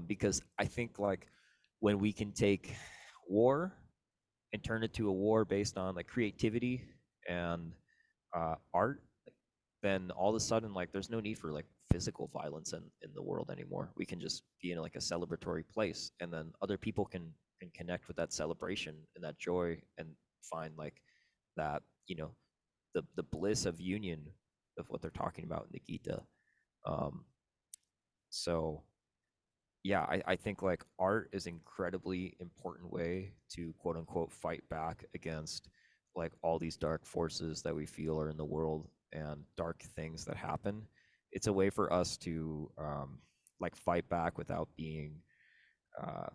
because I think like when we can take war and turn it to a war based on like creativity and art, then all of a sudden like there's no need for like physical violence in the world anymore. We can just be in like a celebratory place, and then other people can connect with that celebration and that joy, and find like that, you know, the bliss of union of what they're talking about in the Gita. um so yeah, I think like art is an incredibly important way to quote unquote fight back against like all these dark forces that we feel are in the world and dark things that happen. It's a way for us to like fight back without being uh,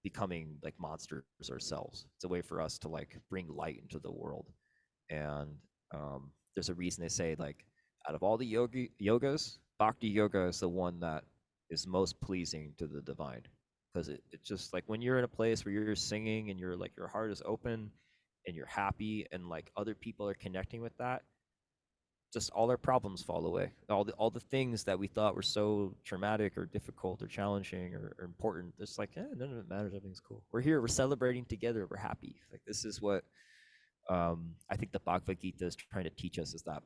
becoming like monsters ourselves. It's a way for us to like bring light into the world. And there's a reason they say like out of all the yogas, bhakti yoga is the one that is most pleasing to the divine, because it's just like when you're in a place where you're singing and you're like your heart is open and you're happy, and like other people are connecting with that, just all our problems fall away. All the things that we thought were so traumatic or difficult or challenging or important, it's like, none of it matters. Everything's cool. We're here. We're celebrating together. We're happy. Like this is what I think the Bhagavad Gita is trying to teach us, is that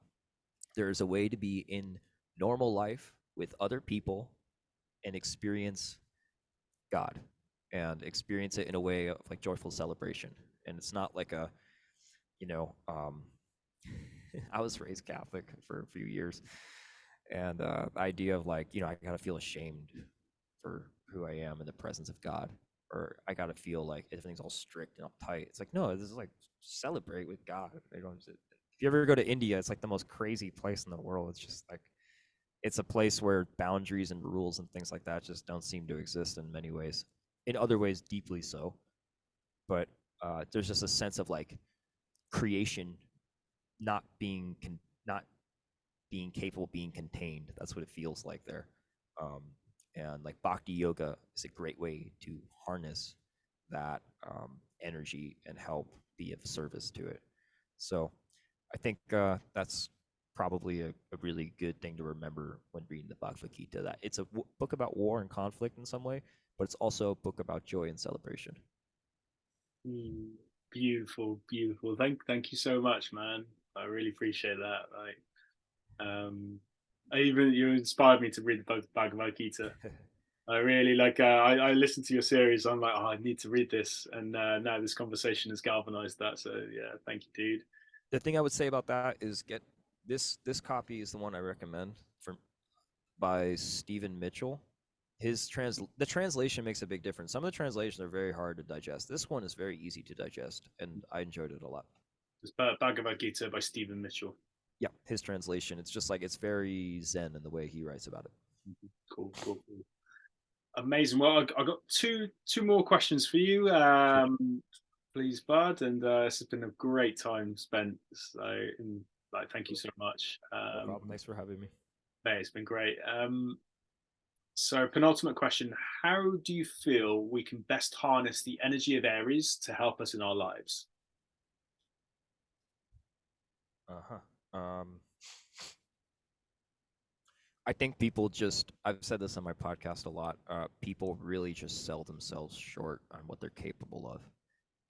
there is a way to be in normal life with other people and experience God, and experience it in a way of like joyful celebration. And it's not like a, you know, I was raised Catholic for a few years, and the idea of like, I gotta feel ashamed for who I am in the presence of God, or I gotta feel like everything's all strict and uptight. It's like, no, this is like celebrate with God. If you ever go to India, it's like the most crazy place in the world. It's just like it's a place where boundaries and rules and things like that just don't seem to exist in many ways. In other ways, deeply so. But there's just a sense of like creation not being not being capable of being contained. That's what it feels like there. Um, and like bhakti yoga is a great way to harness that energy and help be of service to it. So I think that's probably a really good thing to remember when reading the Bhagavad Gita, that it's a book about war and conflict in some way, but it's also a book about joy and celebration. Mm, beautiful, beautiful. Thank you so much, man. I really appreciate that. You inspired me to read the Bhagavad Gita. I really like. I listened to your series. I'm like, oh, I need to read this, and now this conversation has galvanized that. So yeah, thank you, dude. The thing I would say about that is get this copy is the one I recommend, from by Stephen Mitchell. The translation makes a big difference. Some of the translations are very hard to digest. This one is very easy to digest, and I enjoyed it a lot. It's Bhagavad Gita by Stephen Mitchell. Yeah, his translation. It's just like it's very zen in the way he writes about it. Cool, cool, cool. Amazing. Well, I got two more questions for you, Sure. please, Bud. And this has been a great time spent. So, like, thank you so much. No problem. Thanks for having me. It's been great. So, penultimate question: how do you feel we can best harness the energy of Aries to help us in our lives? Uh-huh. I think people just, I've said this on my podcast a lot, people really just sell themselves short on what they're capable of.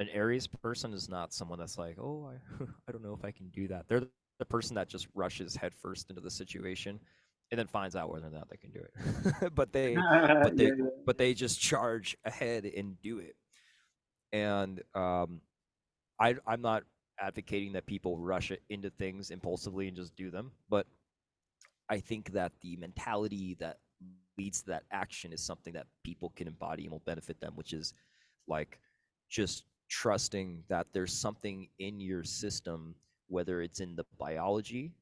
An Aries person is not someone that's like, oh, I don't know if I can do that. They're the person that just rushes headfirst into the situation and then finds out whether or not they can do it. but they but Yeah, they but they just charge ahead and do it. And I'm not advocating that people rush it into things impulsively and just do them, but I think that the mentality that leads to that action is something that people can embody and will benefit them, which is like just trusting that there's something in your system, whether it's in the biology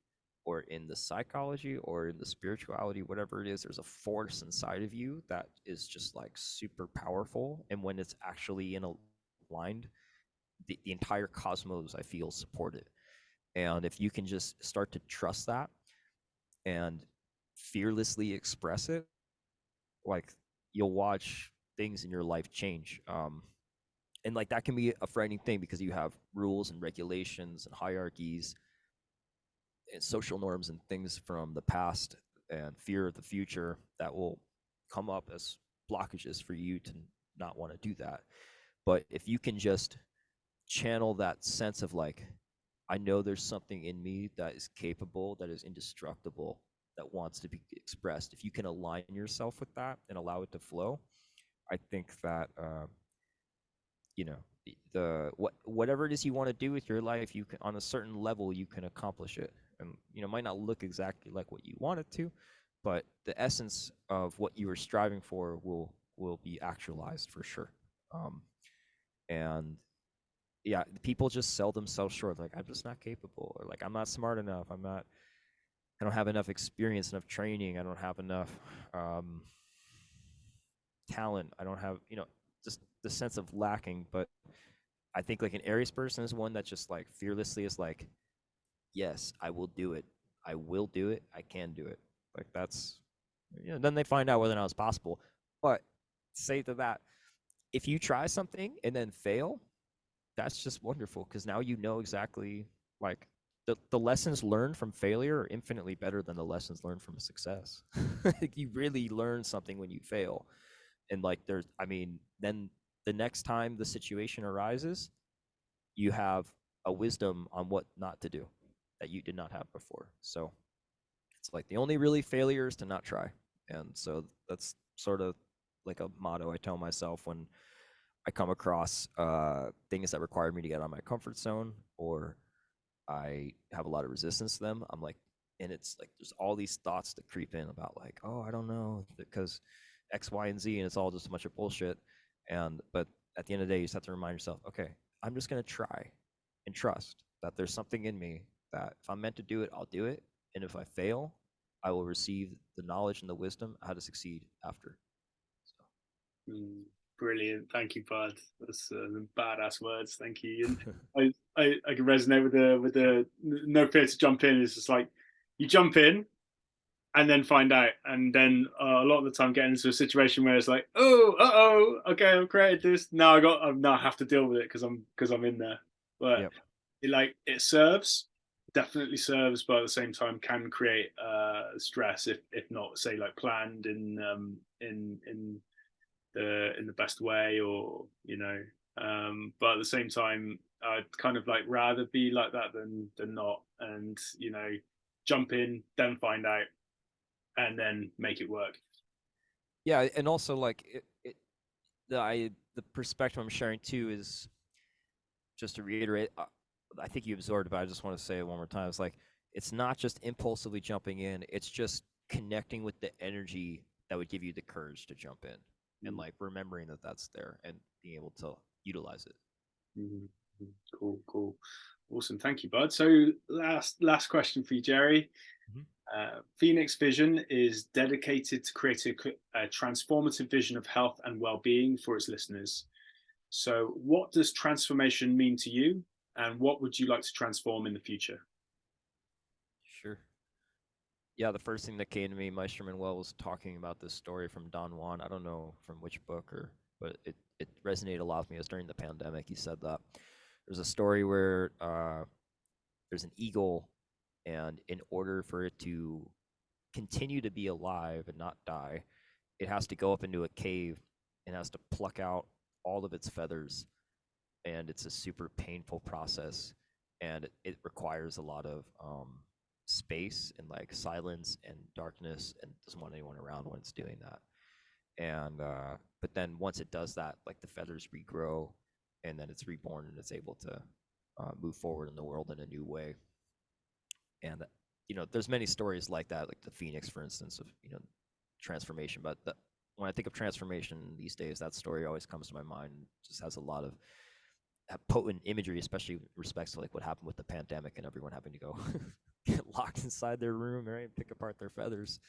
or in the psychology or in the spirituality, whatever it is, there's a force inside of you that is just like super powerful. And when it's actually in aligned, the entire cosmos, I feel, support it. And if you can just start to trust that and fearlessly express it, like, you'll watch things in your life change. And like that can be a frightening thing because you have rules and regulations and hierarchies and social norms and things from the past and fear of the future that will come up as blockages for you to not want to do that. But if you can just channel that sense of like, I know there's something in me that is capable, that is indestructible, that wants to be expressed. If you can align yourself with that and allow it to flow, I think that you know, whatever it is you want to do with your life, you can, on a certain level, you can accomplish it. And you know, it might not look exactly like what you want it to, but the essence of what you were striving for will be actualized for sure. And yeah, people just sell themselves short. Like, I'm just not capable, or like, I'm not smart enough. I don't have enough experience, enough training. I don't have enough talent. I don't have, you know, just the sense of lacking. But I think like an Aries person is one that just like fearlessly is like, yes, I will do it. I will do it. I can do it. Like that's, you know, then they find out whether or not it's possible. But say to that, if you try something and then fail, that's just wonderful because now you know exactly like the lessons learned from failure are infinitely better than the lessons learned from success. You really learn something when you fail. And like there's, I mean, then the next time the situation arises, you have a wisdom on what not to do that you did not have before. So it's like the only really failure is to not try. And so that's sort of like a motto I tell myself when I come across things that require me to get out of my comfort zone, or I have a lot of resistance to them. I'm like, and it's like there's all these thoughts that creep in about like, oh, I don't know, because X, Y, and Z, and it's all just a bunch of bullshit. And but at the end of the day, you just have to remind yourself, okay, I'm just gonna try and trust that there's something in me that if I'm meant to do it, I'll do it. And if I fail, I will receive the knowledge and the wisdom how to succeed after. So. Brilliant, thank you, Bud. That's badass words. Thank you. And I can resonate with the no fear to jump in. It's just like you jump in and then find out, and then a lot of the time get into a situation where it's like, oh, okay, I've created this. Now I have to deal with it because I'm in there. But Yep. it serves, definitely serves, but at the same time can create stress if not, say, like planned in the best way, or you know. But at the same time, I'd kind of like rather be like that than not, and you know, jump in, then find out, and then make it work. Yeah, and also like the perspective I'm sharing too is just to reiterate. I think you absorbed, but I just want to say it one more time. It's like it's not just impulsively jumping in; it's just connecting with the energy that would give you the courage to jump in, and like remembering that that's there and being able to utilize it. Mm-hmm. Cool, awesome. Thank you, Bud. So last question for you, Jerry. Phoenix Vision is dedicated to creating a transformative vision of health and well-being for its listeners. So what does transformation mean to you, and what would you like to transform in the future? Sure. Yeah, the first thing that came to me, Meister Manuel was talking about this story from Don Juan. I don't know from which book, but it resonated a lot with me. It was during the pandemic. He said that there's a story where there's an eagle, and in order for it to continue to be alive and not die, it has to go up into a cave and has to pluck out all of its feathers, and it's a super painful process, and it requires a lot of space and like silence and darkness, and doesn't want anyone around when it's doing that. And but then once it does that, like the feathers regrow, and then it's reborn and it's able to move forward in the world in a new way. And you know, there's many stories like that, like the phoenix, for instance, of, you know, transformation. But when I think of transformation these days, that story always comes to my mind. It just has a lot of have potent imagery, especially with respects to like what happened with the pandemic and everyone having to go get locked inside their room, right, pick apart their feathers.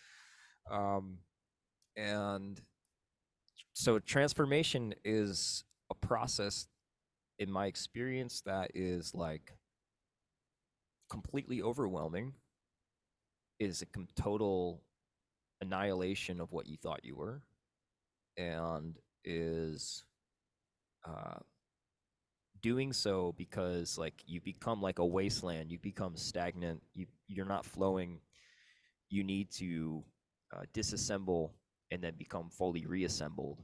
And so transformation is a process, in my experience, that is like completely overwhelming. Is a total annihilation of what you thought you were, and is doing so because like you become like a wasteland, you become stagnant, you're not flowing. You need to disassemble and then become fully reassembled,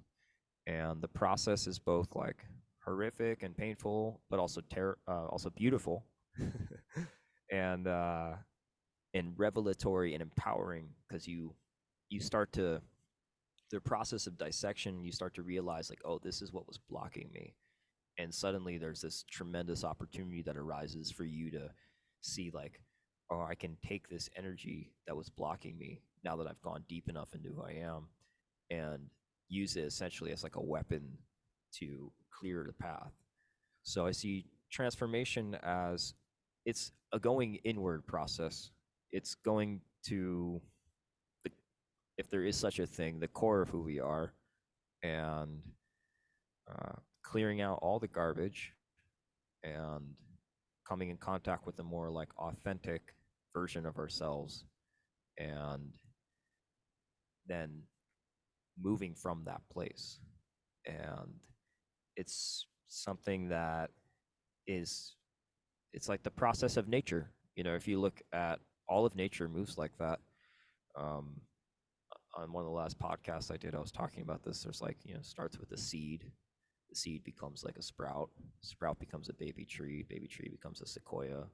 and the process is both like horrific and painful, but also also beautiful, and revelatory and empowering, because you start to, the process of dissection, you start to realize like, oh, this is what was blocking me, and suddenly there's this tremendous opportunity that arises for you to see like, oh, I can take this energy that was blocking me now that I've gone deep enough into who I am, and use it essentially as like a weapon to clear the path. So I see transformation as it's a going inward process. It's going to the, if there is such a thing, the core of who we are, and clearing out all the garbage and coming in contact with a more like authentic version of ourselves, and then moving from that place. And it's something that is, it's like the process of nature. You know, if you look at all of nature moves like that. On one of the last podcasts I did, I was talking about this. There's like, you know, starts with a seed. The seed becomes like a sprout. Sprout becomes a baby tree. Baby tree becomes a sequoia.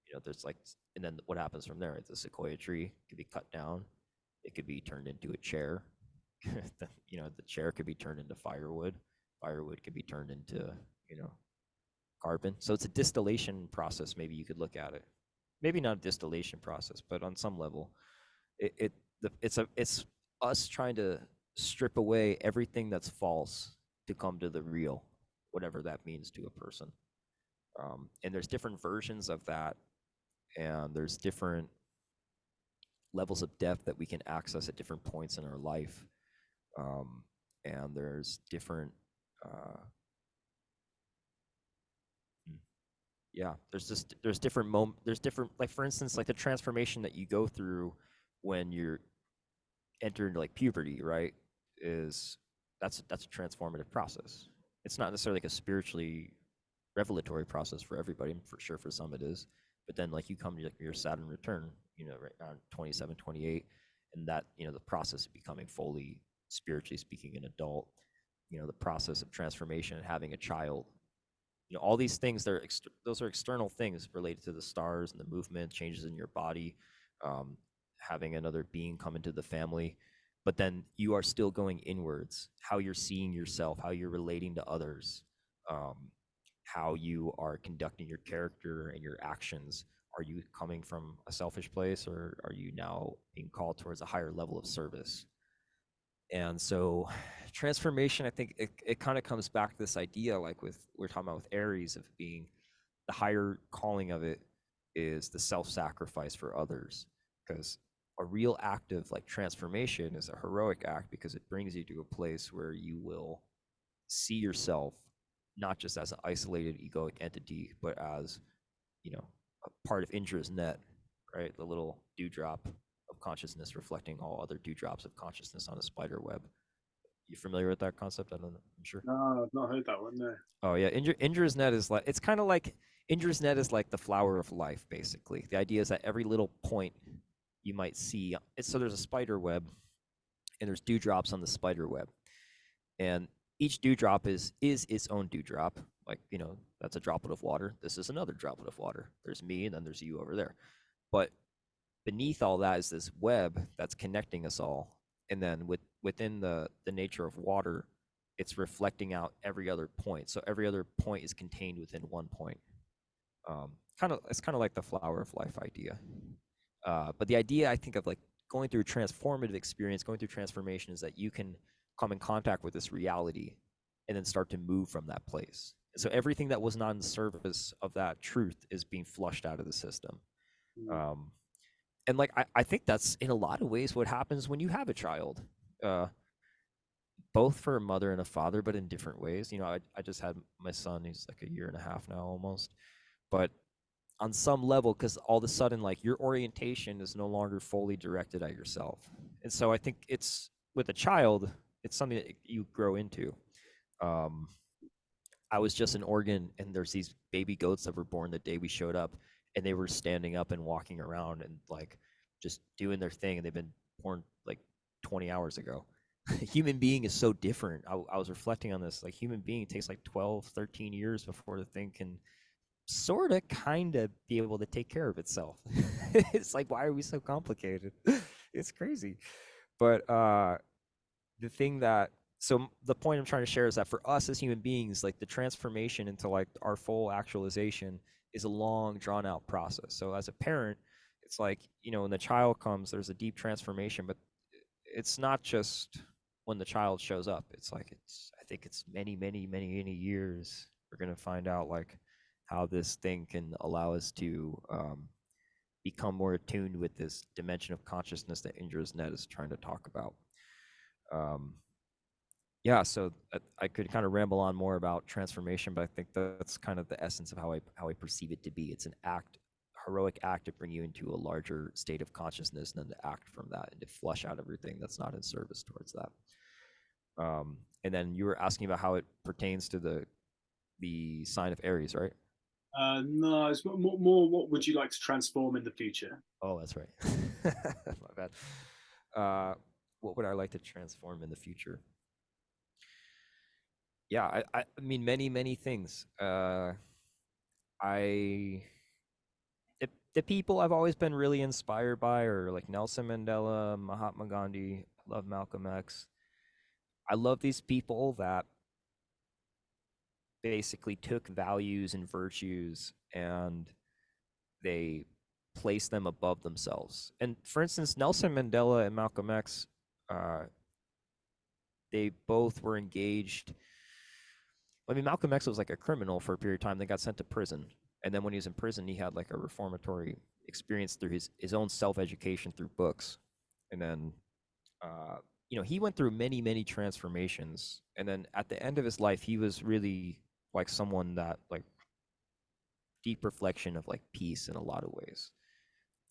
You know, there's like, and then what happens from there? The sequoia tree could be cut down. It could be turned into a chair. You know, the chair could be turned into firewood. Firewood could be turned into, you know, carbon. So it's a distillation process. Maybe you could look at it. Maybe not a distillation process, but on some level, it's us trying to strip away everything that's false to come to the real, whatever that means to a person. And there's different versions of that, and there's different levels of depth that we can access at different points in our life. And there's different yeah, there's different there's different, like for instance, like the transformation that you go through when you're entering like puberty, right? Is that's a transformative process. It's not necessarily like a spiritually revelatory process for everybody. For sure, for some it is. But then like you come to like your Saturn return, you know, right around 27, 28, and that, you know, the process of becoming fully, spiritually speaking, an adult, you know, the process of transformation and having a child, you know, all these things, those are external things related to the stars and the movement, changes in your body, having another being come into the family. But then you are still going inwards, how you're seeing yourself, how you're relating to others, how you are conducting your character and your actions. Are you coming from a selfish place, or are you now being called towards a higher level of service? And so transformation, I think it kind of comes back to this idea, like we're talking about with Aries, of being the higher calling of it is the self-sacrifice for others. Because a real act of like transformation is a heroic act, because it brings you to a place where you will see yourself not just as an isolated egoic entity, but as, you know, a part of Indra's net, right? The little dewdrop of consciousness reflecting all other dewdrops of consciousness on a spider web. You familiar with that concept? I don't know. I'm sure. No, I've not heard that one. No. Oh yeah, Indra's net is like, it's kind of like, Indra's net is like the flower of life, basically. The idea is that every little point you might see, so there's a spider web, and there's dewdrops on the spider web, and each dewdrop is its own dewdrop. Like, you know, that's a droplet of water. This is another droplet of water. There's me, and then there's you over there. But beneath all that is this web that's connecting us all. And then within the nature of water, it's reflecting out every other point. So every other point is contained within one point. It's kind of like the flower of life idea. But the idea, I think, of like going through a transformative experience, going through transformation, is that you can come in contact with this reality and then start to move from that place. So everything that was not in service of that truth is being flushed out of the system. Um, and like I think that's in a lot of ways what happens when you have a child, both for a mother and a father, but in different ways. You know, I just had my son, he's like a year and a half now almost, but on some level, because all of a sudden, like, your orientation is no longer fully directed at yourself. And so I think it's with a child, it's something that you grow into. um, I was just in Oregon, and there's these baby goats that were born the day we showed up, and they were standing up and walking around and like just doing their thing, and they've been born like 20 hours ago. Human being is so different. I was reflecting on this. Like, human being takes like 12, 13 years before the thing can sort of kind of be able to take care of itself. It's like, why are we so complicated? It's crazy. But the thing that so the point I'm trying to share is that for us as human beings, like, the transformation into like our full actualization is a long drawn out process. So as a parent, it's like, you know, when the child comes, there's a deep transformation, but it's not just when the child shows up. It's like, I think it's many years we're going to find out like how this thing can allow us to become more attuned with this dimension of consciousness that Indra's net is trying to talk about. Yeah, so I could kind of ramble on more about transformation, but I think that's kind of the essence of how I perceive it to be. It's an act, heroic act to bring you into a larger state of consciousness, and then to act from that and to flush out everything that's not in service towards that. And then you were asking about how it pertains to the sign of Aries, right? No, it's more what would you like to transform in the future? Oh, that's right. My bad. What would I like to transform in the future? Yeah, I mean, many things. The people I've always been really inspired by are like Nelson Mandela, Mahatma Gandhi. I love Malcolm X. I love these people that basically took values and virtues and they placed them above themselves. And for instance, Nelson Mandela and Malcolm X, they both were engaged. I mean, Malcolm X was like a criminal for a period of time. They got sent to prison. And then when he was in prison, he had like a reformatory experience through his own self-education through books. And then, you know, he went through many transformations. And then at the end of his life, he was really like someone that, like, deep reflection of like peace in a lot of ways.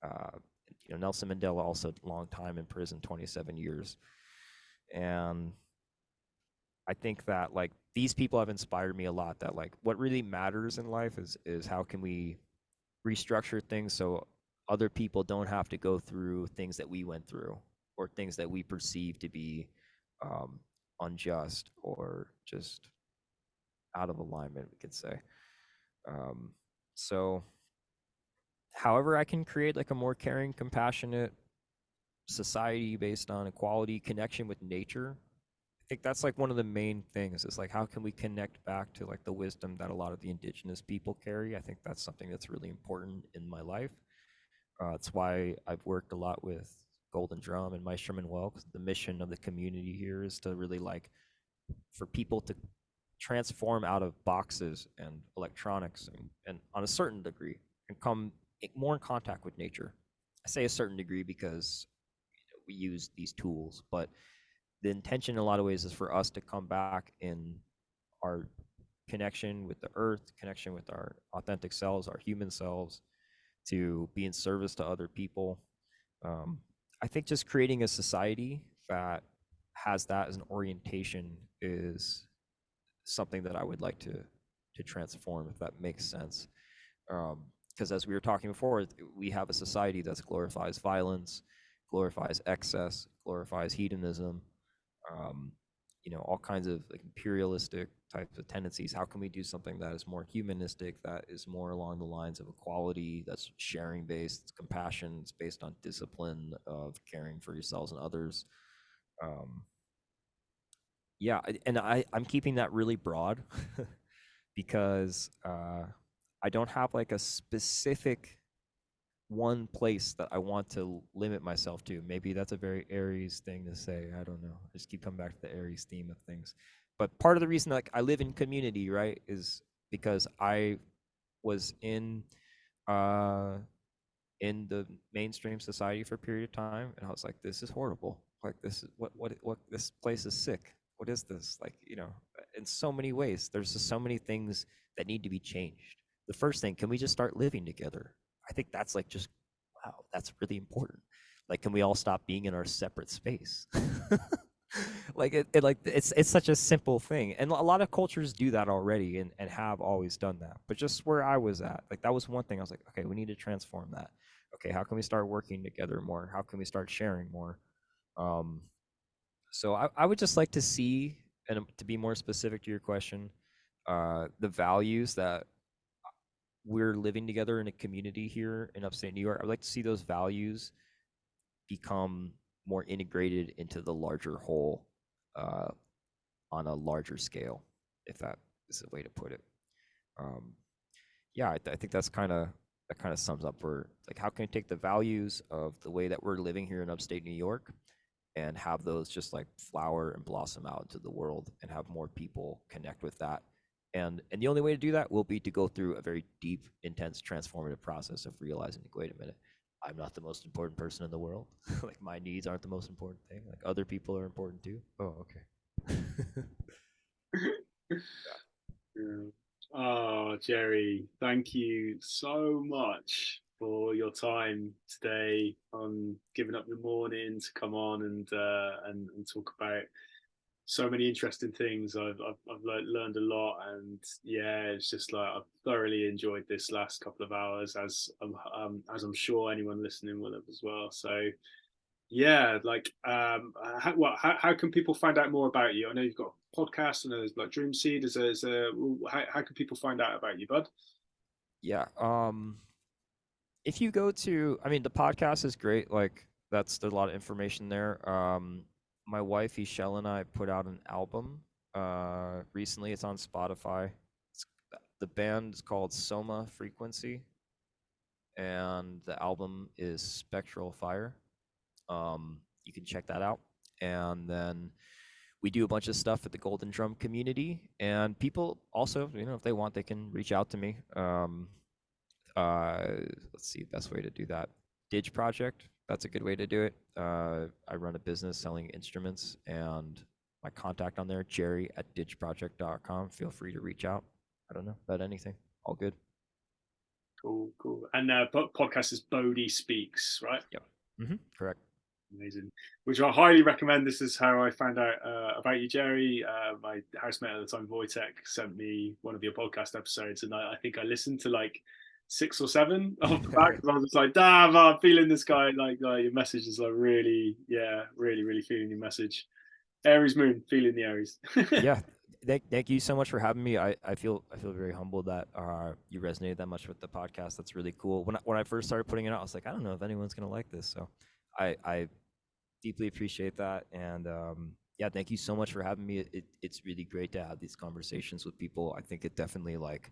You know, Nelson Mandela also long time in prison, 27 years. And I think that like these people have inspired me a lot, that like what really matters in life is how can we restructure things so other people don't have to go through things that we went through, or things that we perceive to be unjust or just out of alignment, we could say. So however I can create like a more caring, compassionate society based on equality, connection with nature, I think that's like one of the main things, is like, how can we connect back to like the wisdom that a lot of the indigenous people carry? I think that's something that's really important in my life. It's why I've worked a lot with Golden Drum and Maestro Manuel, because the mission of the community here is to really like for people to transform out of boxes and electronics and on a certain degree and come more in contact with nature. I say a certain degree because, you know, we use these tools, but the intention in a lot of ways is for us to come back in our connection with the earth, connection with our authentic selves, our human selves, to be in service to other people. I think just creating a society that has that as an orientation is something that I would like to transform, if that makes sense. Because as we were talking before, we have a society that glorifies violence, glorifies excess, glorifies hedonism, you know, all kinds of like imperialistic types of tendencies. How can we do something that is more humanistic, that is more along the lines of equality, that's sharing based, it's compassion, it's based on discipline of caring for yourselves and others? Yeah, and I'm keeping that really broad because I don't have like a specific one place that I want to limit myself to. Maybe that's a very Aries thing to say. I don't know. I just keep coming back to the Aries theme of things. But part of the reason, like, I live in community, right, is because I was in the mainstream society for a period of time, and I was like, this is horrible. Like, this is what this place is sick. What is this? Like, in so many ways, there's just so many things that need to be changed. The first thing, can we just start living together? I think that's like just, wow, that's really important. Like, can we all stop being in our separate space? Like it's such a simple thing, and a lot of cultures do that already, and have always done that. But just where I was at, like, that was one thing I was like, okay, we need to transform that. Okay, how can we start working together more? How can we start sharing more? So I would just like to see, and to be more specific to your question, the values that we're living together in a community here in upstate New York. I would like to see those values become more integrated into the larger whole, on a larger scale, if that is a way to put it. Yeah, I think that kind of sums up where, like, how can we take the values of the way that we're living here in upstate New York and have those just like flower and blossom out into the world and have more people connect with that. And the only way to do that will be to go through a very deep, intense, transformative process of realizing, like, wait a minute, I'm not the most important person in the world. Like, my needs aren't the most important thing. Like, other people are important too. Oh, okay. Yeah. Oh, Jerry, thank you so much for your time today, on giving up your morning to come on and talk about so many interesting things. I've learned a lot, and yeah, it's just like I've thoroughly enjoyed this last couple of hours, as I'm sure anyone listening will have as well. So yeah, like, how can people find out more about you? I know you've got a podcast, and there's like Dream Seed. How can people find out about you, bud? Yeah. If you go to, I mean, the podcast is great. Like, there's a lot of information there. My wife, Michelle, and I put out an album recently. It's on Spotify. The band is called Soma Frequency, and the album is Spectral Fire. You can check that out. And then we do a bunch of stuff at the Golden Drum community, and people also, if they want, they can reach out to me. Let's see, best way to do that. Dig Project, that's a good way to do it. I run a business selling instruments, and my contact on there, jerry@digproject.com. Feel free to reach out. I don't know about anything. All good. Cool. And podcast is Bodhi Speaks, right? Yep. Correct. Amazing. Which I highly recommend. This is how I found out about you, Jerry. My housemate at the time, Wojtek, sent me one of your podcast episodes, and I think I listened to like 6 or 7 off the back. I was just like, damn, I'm feeling this guy. Like your message is like really feeling your message. Aries moon, feeling the Aries. Yeah. Thank you so much for having me. I feel very humbled that you resonated that much with the podcast. That's really cool. When I first started putting it out, I was like, I don't know if anyone's gonna like this. So I deeply appreciate that. And yeah, thank you so much for having me. It's really great to have these conversations with people. I think it definitely, like,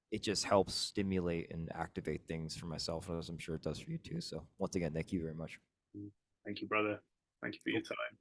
it just helps stimulate and activate things for myself, as I'm sure it does for you too. So once again, thank you very much. Thank you, brother. Thank you for your time.